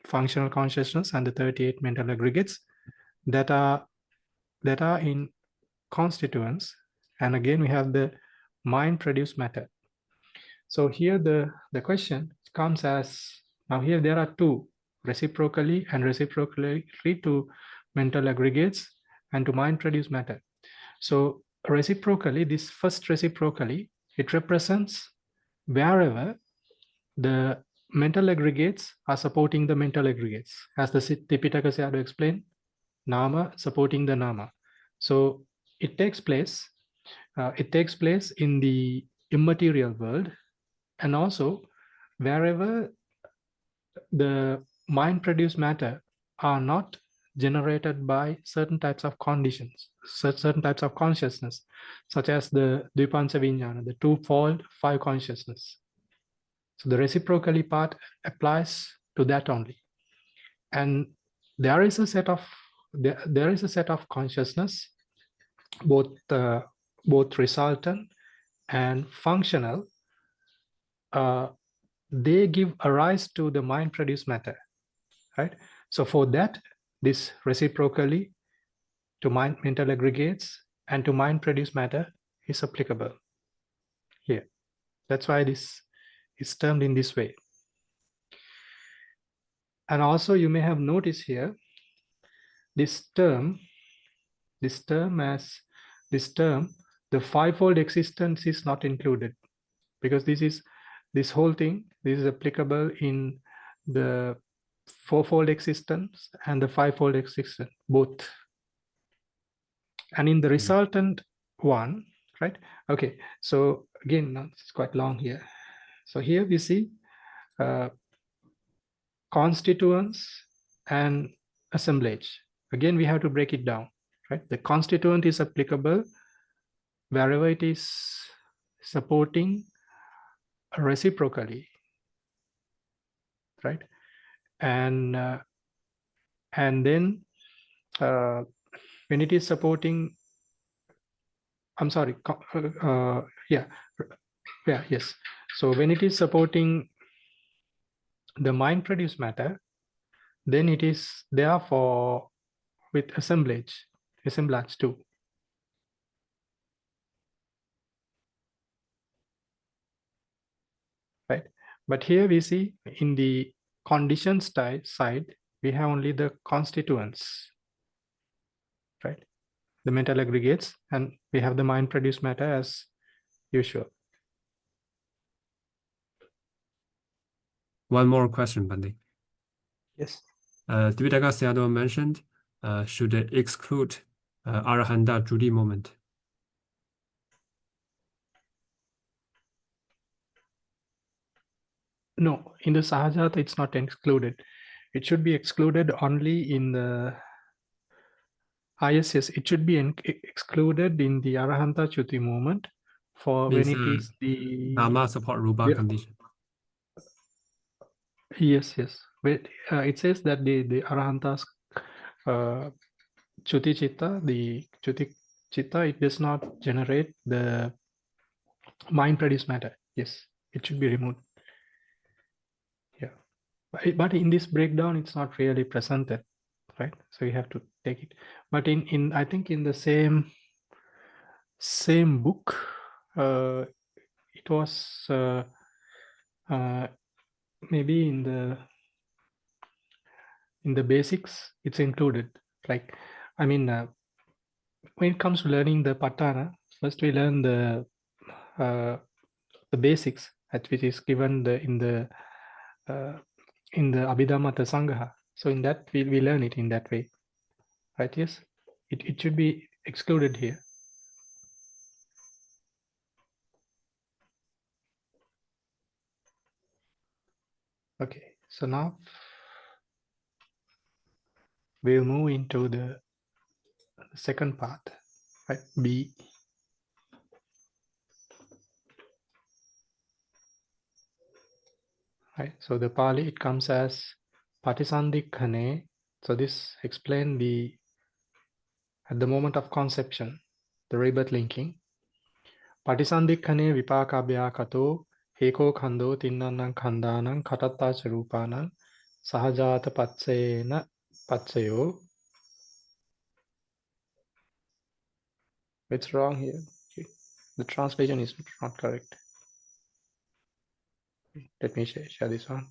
functional consciousness, and the 38 mental aggregates that are in constituents. And again, we have the mind-produced matter. So here the question comes as, now here there are two, reciprocally and reciprocally to mental aggregates and to mind-produced matter. So reciprocally, this first reciprocally, it represents wherever the mental aggregates are supporting the mental aggregates, as the Tipitaka Sayadaw explained, nama supporting the nama. So it takes place in the immaterial world, and also wherever the mind-produced matter are not generated by certain types of conditions, certain types of consciousness, such as the Dvipancha Vijnana, the twofold five consciousness. So the reciprocally part applies to that only. And there is a set of consciousness, both resultant and functional. They give a rise to the mind produced matter, right? So for that, this reciprocally to mind mental aggregates and to mind produced matter is applicable here. That's why this is termed in this way. And also you may have noticed here, this term, the fivefold existence is not included, because this whole thing, this is applicable in the fourfold existence and the fivefold existence, both. And in the resultant one, right? Okay, so again, now it's quite long here. So here we see constituents and assemblage. Again, we have to break it down, right? The constituent is applicable wherever it is supporting reciprocally, right? And then when it is supporting, I'm sorry, yes. So when it is supporting the mind produced matter, then it is therefore with assemblage too. Right. But here we see in the conditions side, we have only the constituents, right? The mental aggregates, and we have the mind produced matter as usual. One more question, Bande. Yes. Tipitaka Sayadaw mentioned should exclude Arahanta Judy moment. No, in the Sahajāta, it's not excluded. It should be excluded only in the yes, it should be excluded in the Arahanta Chuti moment for Means, when it is the Dhamma support Rupa condition. Yes. But it says that the Arahanta's Chuti Chitta, the Chuti Chitta, it does not generate the mind produced matter. Yes, it should be removed. Yeah. But in this breakdown, it's not really presented, right? So you have to take it. But in I think in the same book, it was maybe in the basics, it's included. Like, I mean, when it comes to learning the Paṭṭhāna, first we learn the basics, which is given in the Abhidhamma Sangha. So in that we learn it in that way, right? Yes, it should be excluded here. Okay, so now we'll move into the second part, right? B. Right, so the Pali, it comes as Patisandhikkane. So this explains at the moment of conception, the rebirth linking. Patisandhikkane vipākabhya kato heko khando tinnanang khandanang katatta charupanang Sahajāta paccayena paccayo. It's wrong here. Okay. The translation is not correct. Let me share this one.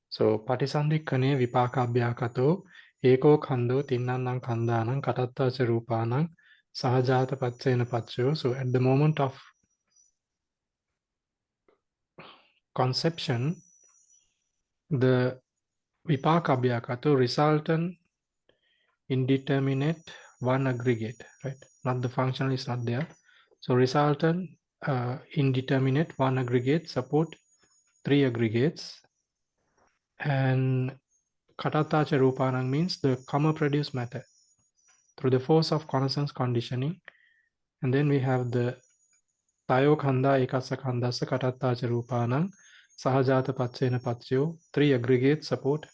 So Patisandhikkane vipākabhya kato eko khando tinnanang khandanang katatta charupanang Sahajāta paccayena paccayo. So at the moment of conception, the vipākabhya kato resultant indeterminate one aggregate, right? Not the functional is not there. So resultant indeterminate one aggregate support three aggregates, And Katattacha Rupanang means the karma produced matter through the force of connaissance conditioning. And then we have the Tayo Khanda Ekasa Khandasa Katattacha Rupanang Sahajāta Paccena Paccyo, 3 aggregates support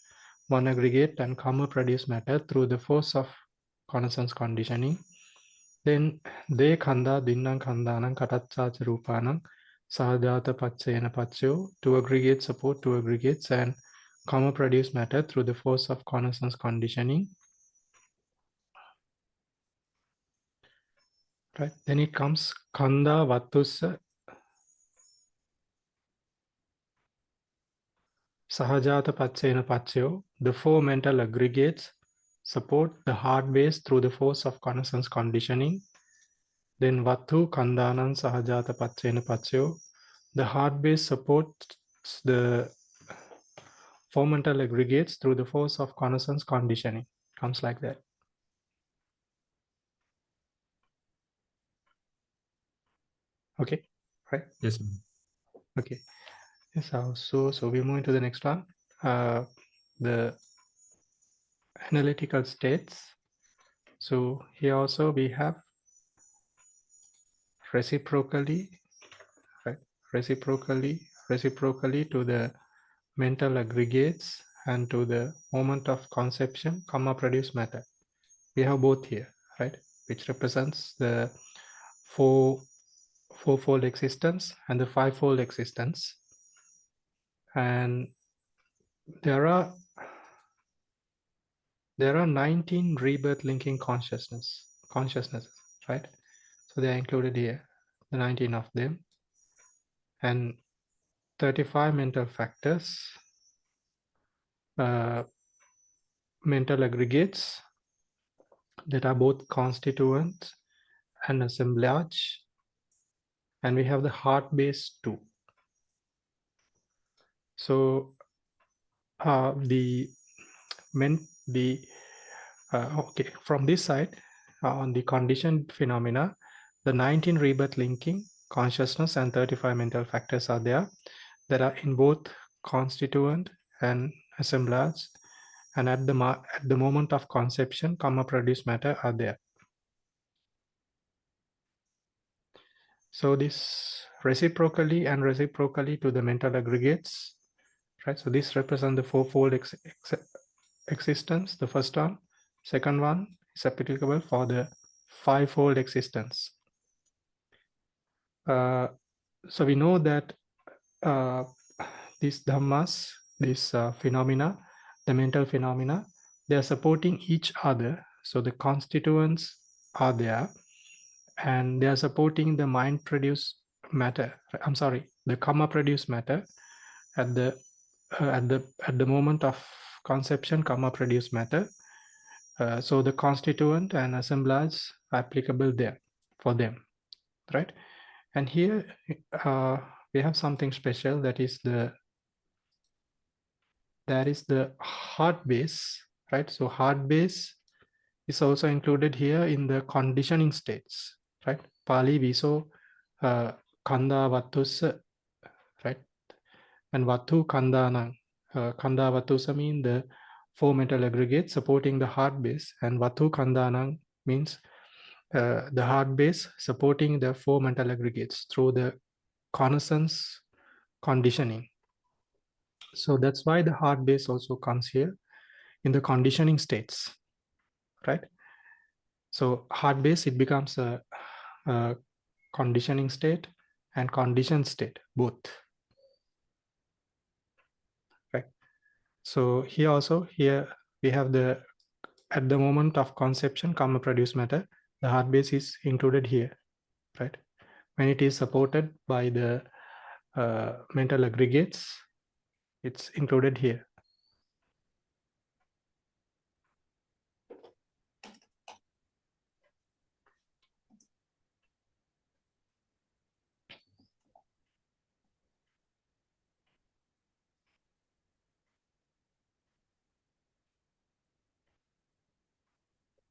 1 aggregate and karma produced matter through the force of connaissance conditioning. Then De Khanda Dinnang Khandanang Katattacha Rupanang Sahajāta Paccena Paccyo, 2 aggregates support 2 aggregates and karma produced matter through the force of connaissance conditioning. Right. Then it comes Khanda Vattusa Sahajāta Paccena Paccyo, the 4 mental aggregates support the heart base through the force of connaissance conditioning. Then Vattu Khandanam Sahajāta Paccena Paccyo, the heart base supports the 4 mental aggregates through the force of connaissance conditioning. Comes like that. Okay, right? Yes. Okay. Yes, so we move into the next one. The analytical states. So here also we have reciprocally, right? Reciprocally to the mental aggregates and to the moment of conception, karma produce matter. We have both here, right? Which represents the fourfold existence and the fivefold existence. And there are 19 rebirth linking consciousnesses, right? So they are included here, the 19 of them, and 35 mental factors, mental aggregates that are both constituent and assemblage, and we have the heart base too. So okay, from this side, on the conditioned phenomena, the 19 rebirth linking consciousness and 35 mental factors are there that are in both constituent and assemblage, and at the moment of conception, karma produced matter are there. So this reciprocally to the mental aggregates, right? So this represents the fourfold existence, the first one. Second one is applicable for the fivefold existence. So we know that these dhammas, these phenomena, the mental phenomena, they are supporting each other. So the constituents are there, and they are supporting the mind produced matter. I'm sorry, the karma produced matter at the moment of conception, karma produced matter. So the constituent and assemblage are applicable there for them, right? And here we have something special, that is the heart base, right? So heart base is also included here in the conditioning states, right? Pali we saw Khanda Vattusa, right? And Vattu Khandanang. Khanda Vattusa mean the 4 mental aggregates supporting the heart base, and Vattu Khandanang means the heart base supporting the 4 mental aggregates through the connaissance conditioning. So that's why the heart base also comes here in the conditioning states, right? So heart base, it becomes a conditioning state and conditioned state, both, right? So here also, here we have at the moment of conception, karma produced matter, the heart base is included here, right? When it is supported by the mental aggregates, it's included here.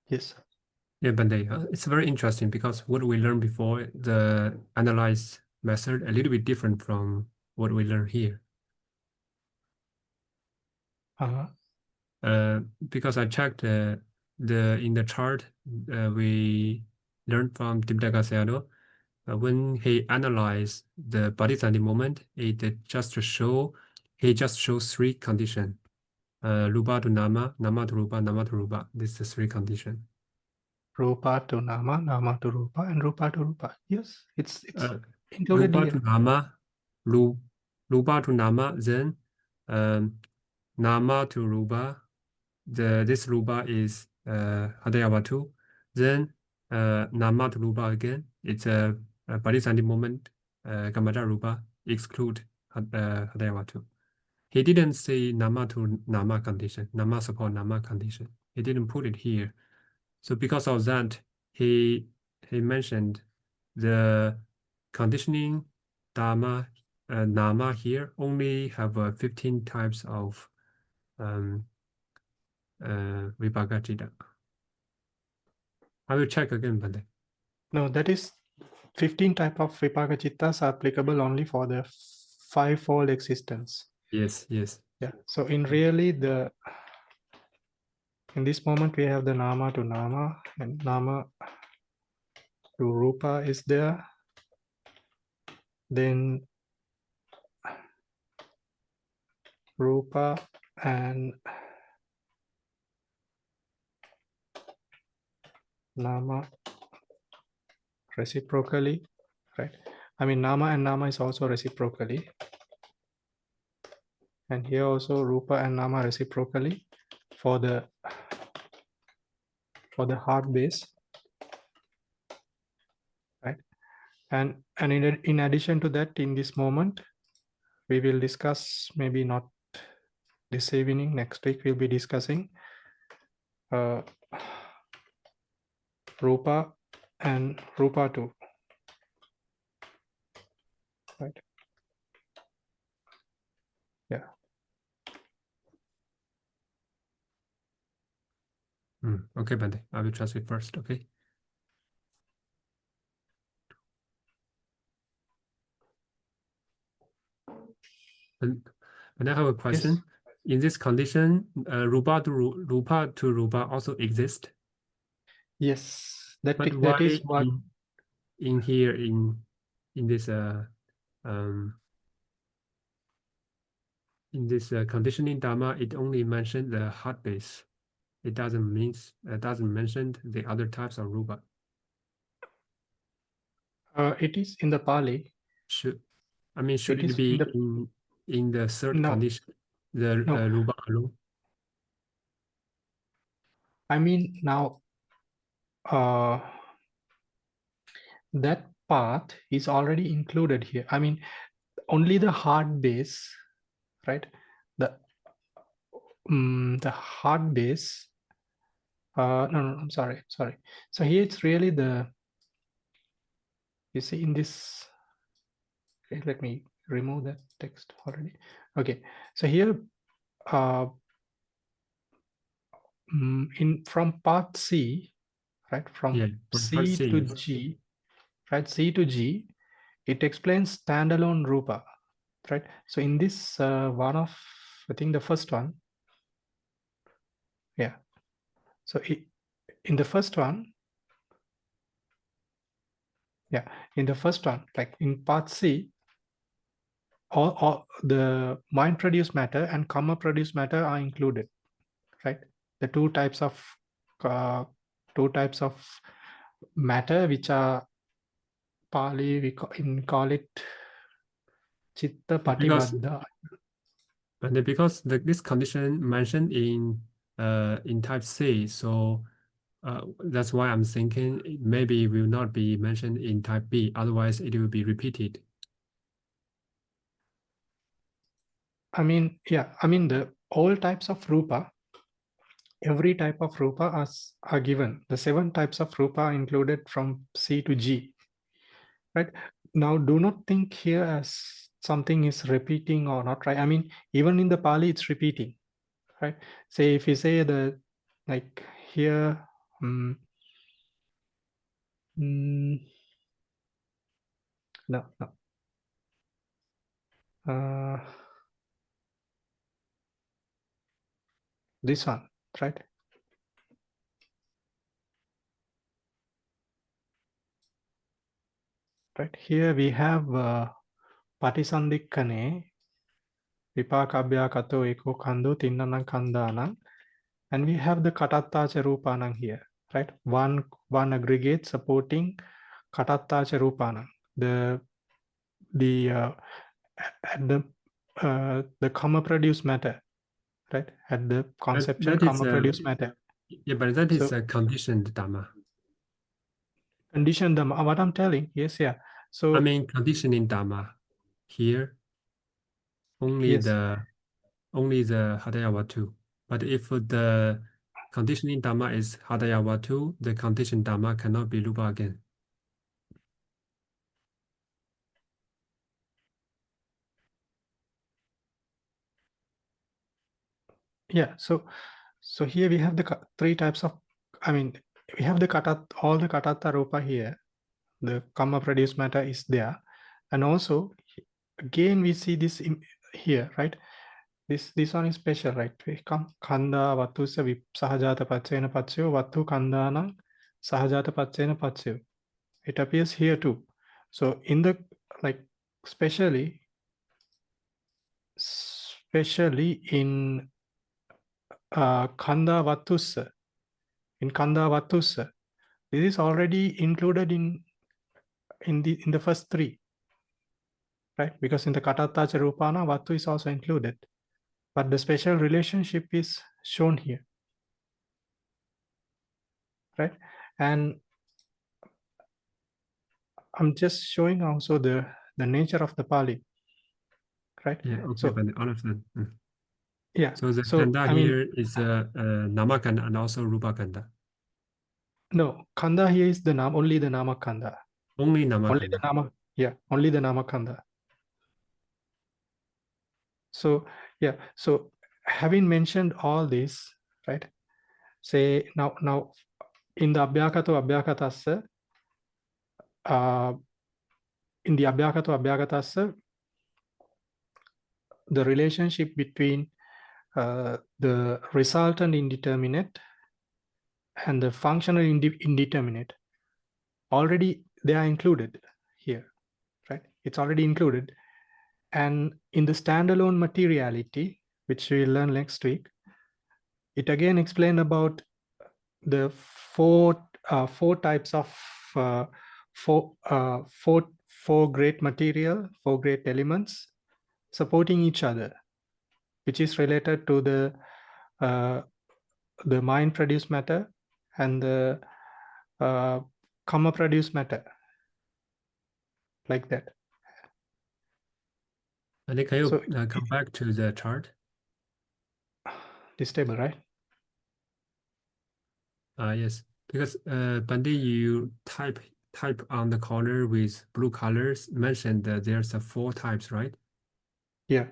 Yes. Yeah, Bande, it's very interesting because what we learned before, the analyze method, a little bit different from what we learn here. Because I checked in the chart we learned from Tipitaka Sayadaw, when he analyzed the body sending moment, he just shows three conditions. Rupa to nama, nama to rupa, nama to rupa. This is the three conditions. Rupa to nama, nama to rupa, and rupa to rupa. Yes, it's included Rupa here. to nama, rupa to nama, then nama to rupa. This rupa is Hadayavatu. Then nama to rupa again. It's a body sending moment. Kamada rupa exclude Hadayavatu. He didn't say nama to nama condition, nama support nama condition. He didn't put it here. So because of that, he mentioned the conditioning dhamma nama here only have 15 types of vipaka. I will check again, Bande. No, that is 15 type of vipaka chittas are applicable only for the fivefold existence. Yes. Yeah. So in this moment we have the nama to nama, and nama to rupa is there. Then rupa and nama reciprocally, right? I mean, nama and nama is also reciprocally. And here also rupa and nama reciprocally for the heart base, right? And in addition to that, in this moment, we will discuss, maybe not this evening, next week we'll be discussing rupa and rupa too, right? Yeah. Okay, Bande. I will translate first, okay? And I have a question. Yes. In this condition, rupa to rupa also exist. Yes. But why That is what in here in this conditioning dhamma, it only mentioned the heart base. It doesn't mention the other types of rupa. it is in the Pali. Should it be in the third condition, the rupa alone? I mean, now that path is already included here. I mean, only the heart base, right? The heart base. No, I'm sorry. So here it's really you see in this. Okay, let me remove that text already. Okay, so here from part C, right? From C to G, right? C to G, it explains standalone rupa, right? So in this one of, I think the first one, yeah. So in the first one, yeah, in the first one, like in part C, all the mind produced matter and karma produced matter are included, right? The two types of matter, which are Pali, we call it chitta patibaddha. But because this condition mentioned in type C, so that's why I'm thinking it maybe will not be mentioned in type B. Otherwise, it will be repeated. I mean, yeah. I mean, all types of rupa, every type of rupa are given. The 7 types of rupa are included from C to G, right? Now, do not think here as something is repeating or not, right? I mean, even in the Pali, it's repeating, right? Say if you say like here, no. this one, right? Right here we have Patisandikkane, Vipakabhyakato eko kando tinnanang kandanang, and we have the Katattacha Rupanang here, right? One aggregate supporting Katattacha Rupanang. The comma produce matter, right? At the conceptual That is comma produce matter. yeah, but that is So a conditioned Dhamma. condition Dhamma, what I'm telling, yes, yeah. So I mean conditioning Dhamma here only yes, the Hadayawatu. But if the conditioning Dhamma is Hadayawatu, the conditioned Dhamma cannot be Rupa again. yeah. So here we have the three types of, I mean, we have the all the Katatta Rupa here. The comma produce matter is there. And also, again, we see this in here, right? This one is special, right? We come Khanda Vatu Sahajāta Paccayana Paccaya Vatu Khandana Sahajāta Paccayana Paccaya. It appears here too. So in the, like, especially in Khanda Vatus, in Khanda Vatus, this is already included in the first three, right? Because in the Katattacha Rupana, Vatu is also included, but the special relationship is shown here, right? And I'm just showing also the nature of the Pali, right? Yeah, okay, So but I understand. yeah, So the so Kanda I mean, here is Namakanda and also Rupa Kanda. no, Kanda here is the only the Nama Kanda. Only Only the Namakanda. Nama, yeah, only the Nama Kanda. So yeah, so having mentioned all this, right? Say now in the Abhyakato Abhyakatassa, in the Abhyakato Abhyakatassa, the relationship between the resultant indeterminate and the functional indeterminate, already they are included here, right? It's already included. And in the standalone materiality, which we'll learn next week, it again explained about the four types of four great material, four great elements supporting each other, which is related to the mind produced matter and the karma produced matter, like that. And then can you So come back to the chart? this table, right? Yes, because Bandi, you type on the corner with blue colors mentioned that there's a 4 types, right? Yeah.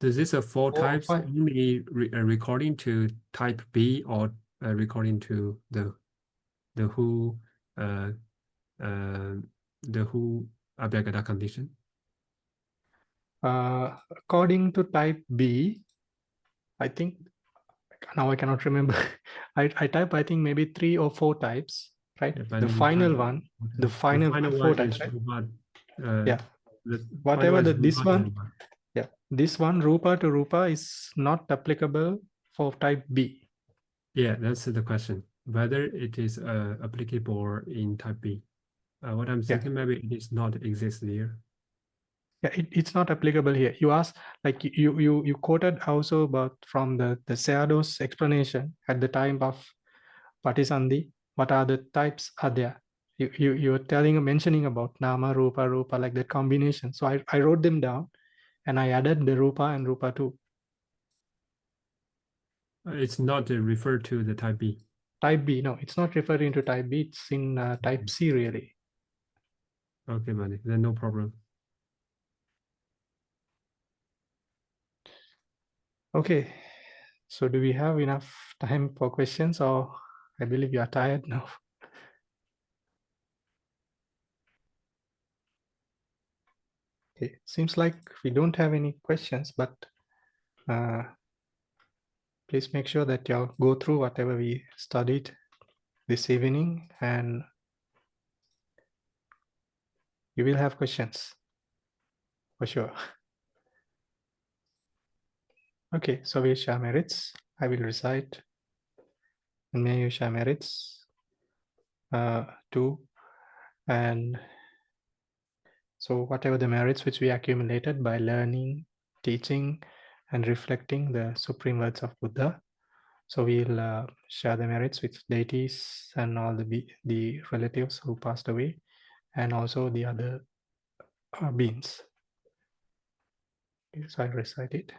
Does this 4 4 or types 5? only recording to type B or recording to the whole Abhyagata condition? According to type B, I think, now I cannot remember. I type, I think maybe 3 or 4 types, right? Yeah, The final one, the final 4 one types, is right? Rupa. Yeah. The Whatever final this Rupa one, Dhamma. yeah, this one Rupa to Rupa is not applicable for type B. Yeah, that's the question. Whether it is applicable in type B. What I'm Yeah. thinking, maybe it is not exist there. Yeah, it's not applicable here. You asked, like you quoted also about from the Sayadaw's explanation at the time of Patisandhi, what are the types are there? You were mentioning about Nama, Rupa, like that combination. So I wrote them down and I added the Rupa and Rupa too. It's not referred to the type B. Type B, no, it's not referring to type B. It's in type C really. Okay, Mani, then no problem. Okay, so do we have enough time for questions, or I believe you are tired now? Okay, seems like we don't have any questions, but please make sure that you go through whatever we studied this evening, and you will have questions for sure. Okay, so we share merits. I will recite, and may you share merits too. And so whatever the merits which we accumulated by learning, teaching, and reflecting the supreme words of Buddha. So we'll share the merits with deities and all the relatives who passed away, and also the other beings. So I recite it.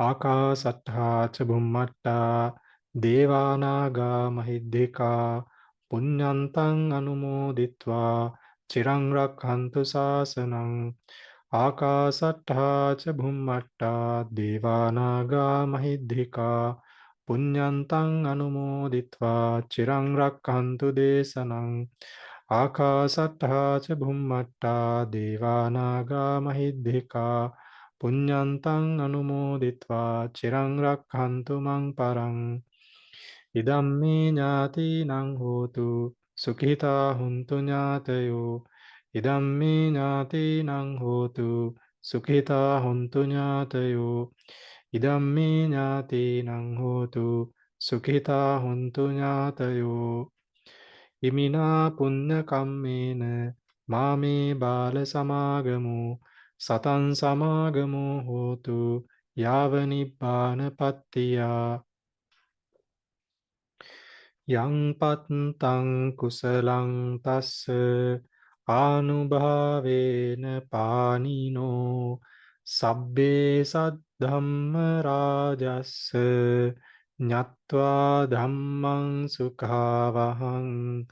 Akasattha ca bhummatta devānāgā mahiddhikā puññantang anumoditva cirang rakhantu sāsanang. Akasattha ca bhummatta devānāgā mahiddhikā puññantang anumoditva cirang rakhantu desanang. Akasattha ca bhummatta devānāgā mahiddhikā puññantang anumoditva cirang rakhantu mang parang. Idammi ñātīnaṃ hotu sukhita huntu ñātayo. Idammi ñātīnaṃ hotu sukhita huntu ñātayo. Idammi ñātīnaṃ hotu sukhita huntu ñātayo. Imina punya kammena mami bala samagamu satan samagamu hotu yava nibbāna pattiya. Yang pattang kusalang tassa anubhavena panino sabbe saddhamma rajassa ñattvā dhammang sukhavahang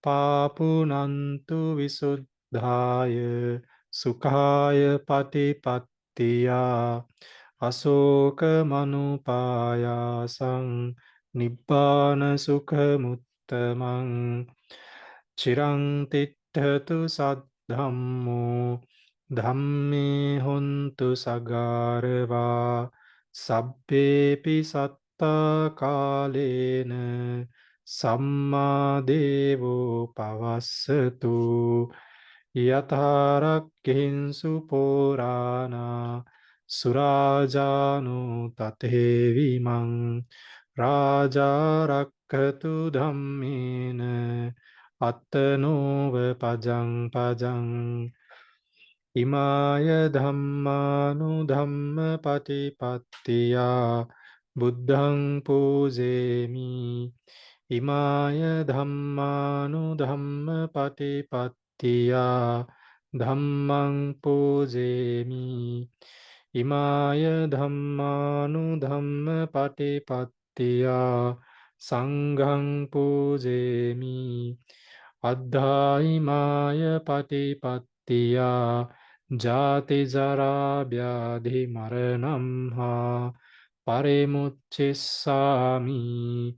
papunantu visuddhāya sukhāya patipattiya asoka manupāyāsaṃ nibbāna sukhamuttamang cirang tiṭṭhatu saddhammo dhamme hontu sagarvā sabbepi sattā kālena sammā devo pavassatu yathārakkhinsu purāna surājāno tathevimang Raja rakkatu dhammena attanova pajang pajang. Imaya dhammanu dhamma patipattiya buddhaṃ pujemi. Imaya dhammanu dhamma patipattiya dhammaṃ pujemi. Imaya dhammanu dhamma patipattiya sanghaṃ pujemi. Addhāimāya patipattiya jati jara vyadhi maranamha parimuccissāmi.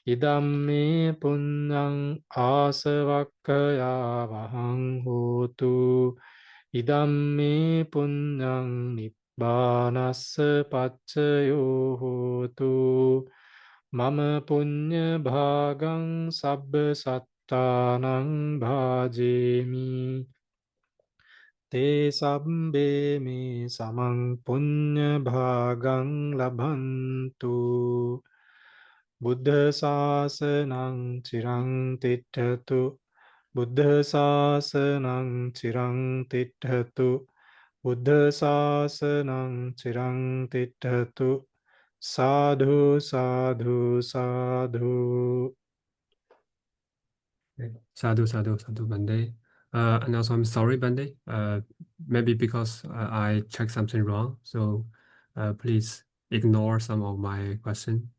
Idamme puññaṃ āsavakkayāvahang hotu. Idamme puññaṃ nibbānassa paccayo hotu. Mama puñña bhāgaṃ sabba sattānaṃ bhājemi. Te sabbe me samang puñña bhāgaṃ labhantu. Buddha sāsanaṃ cirang tiṭṭhatu. Buddha sāsanaṃ cirang tiṭṭhatu. Buddha sāsanaṃ cirang tiṭṭhatu. Sadhu, sadhu, sadhu. Sadhu, sadhu, sadhu, Bande. And also, I'm sorry, Bande. Maybe because I checked something wrong. So please ignore some of my question.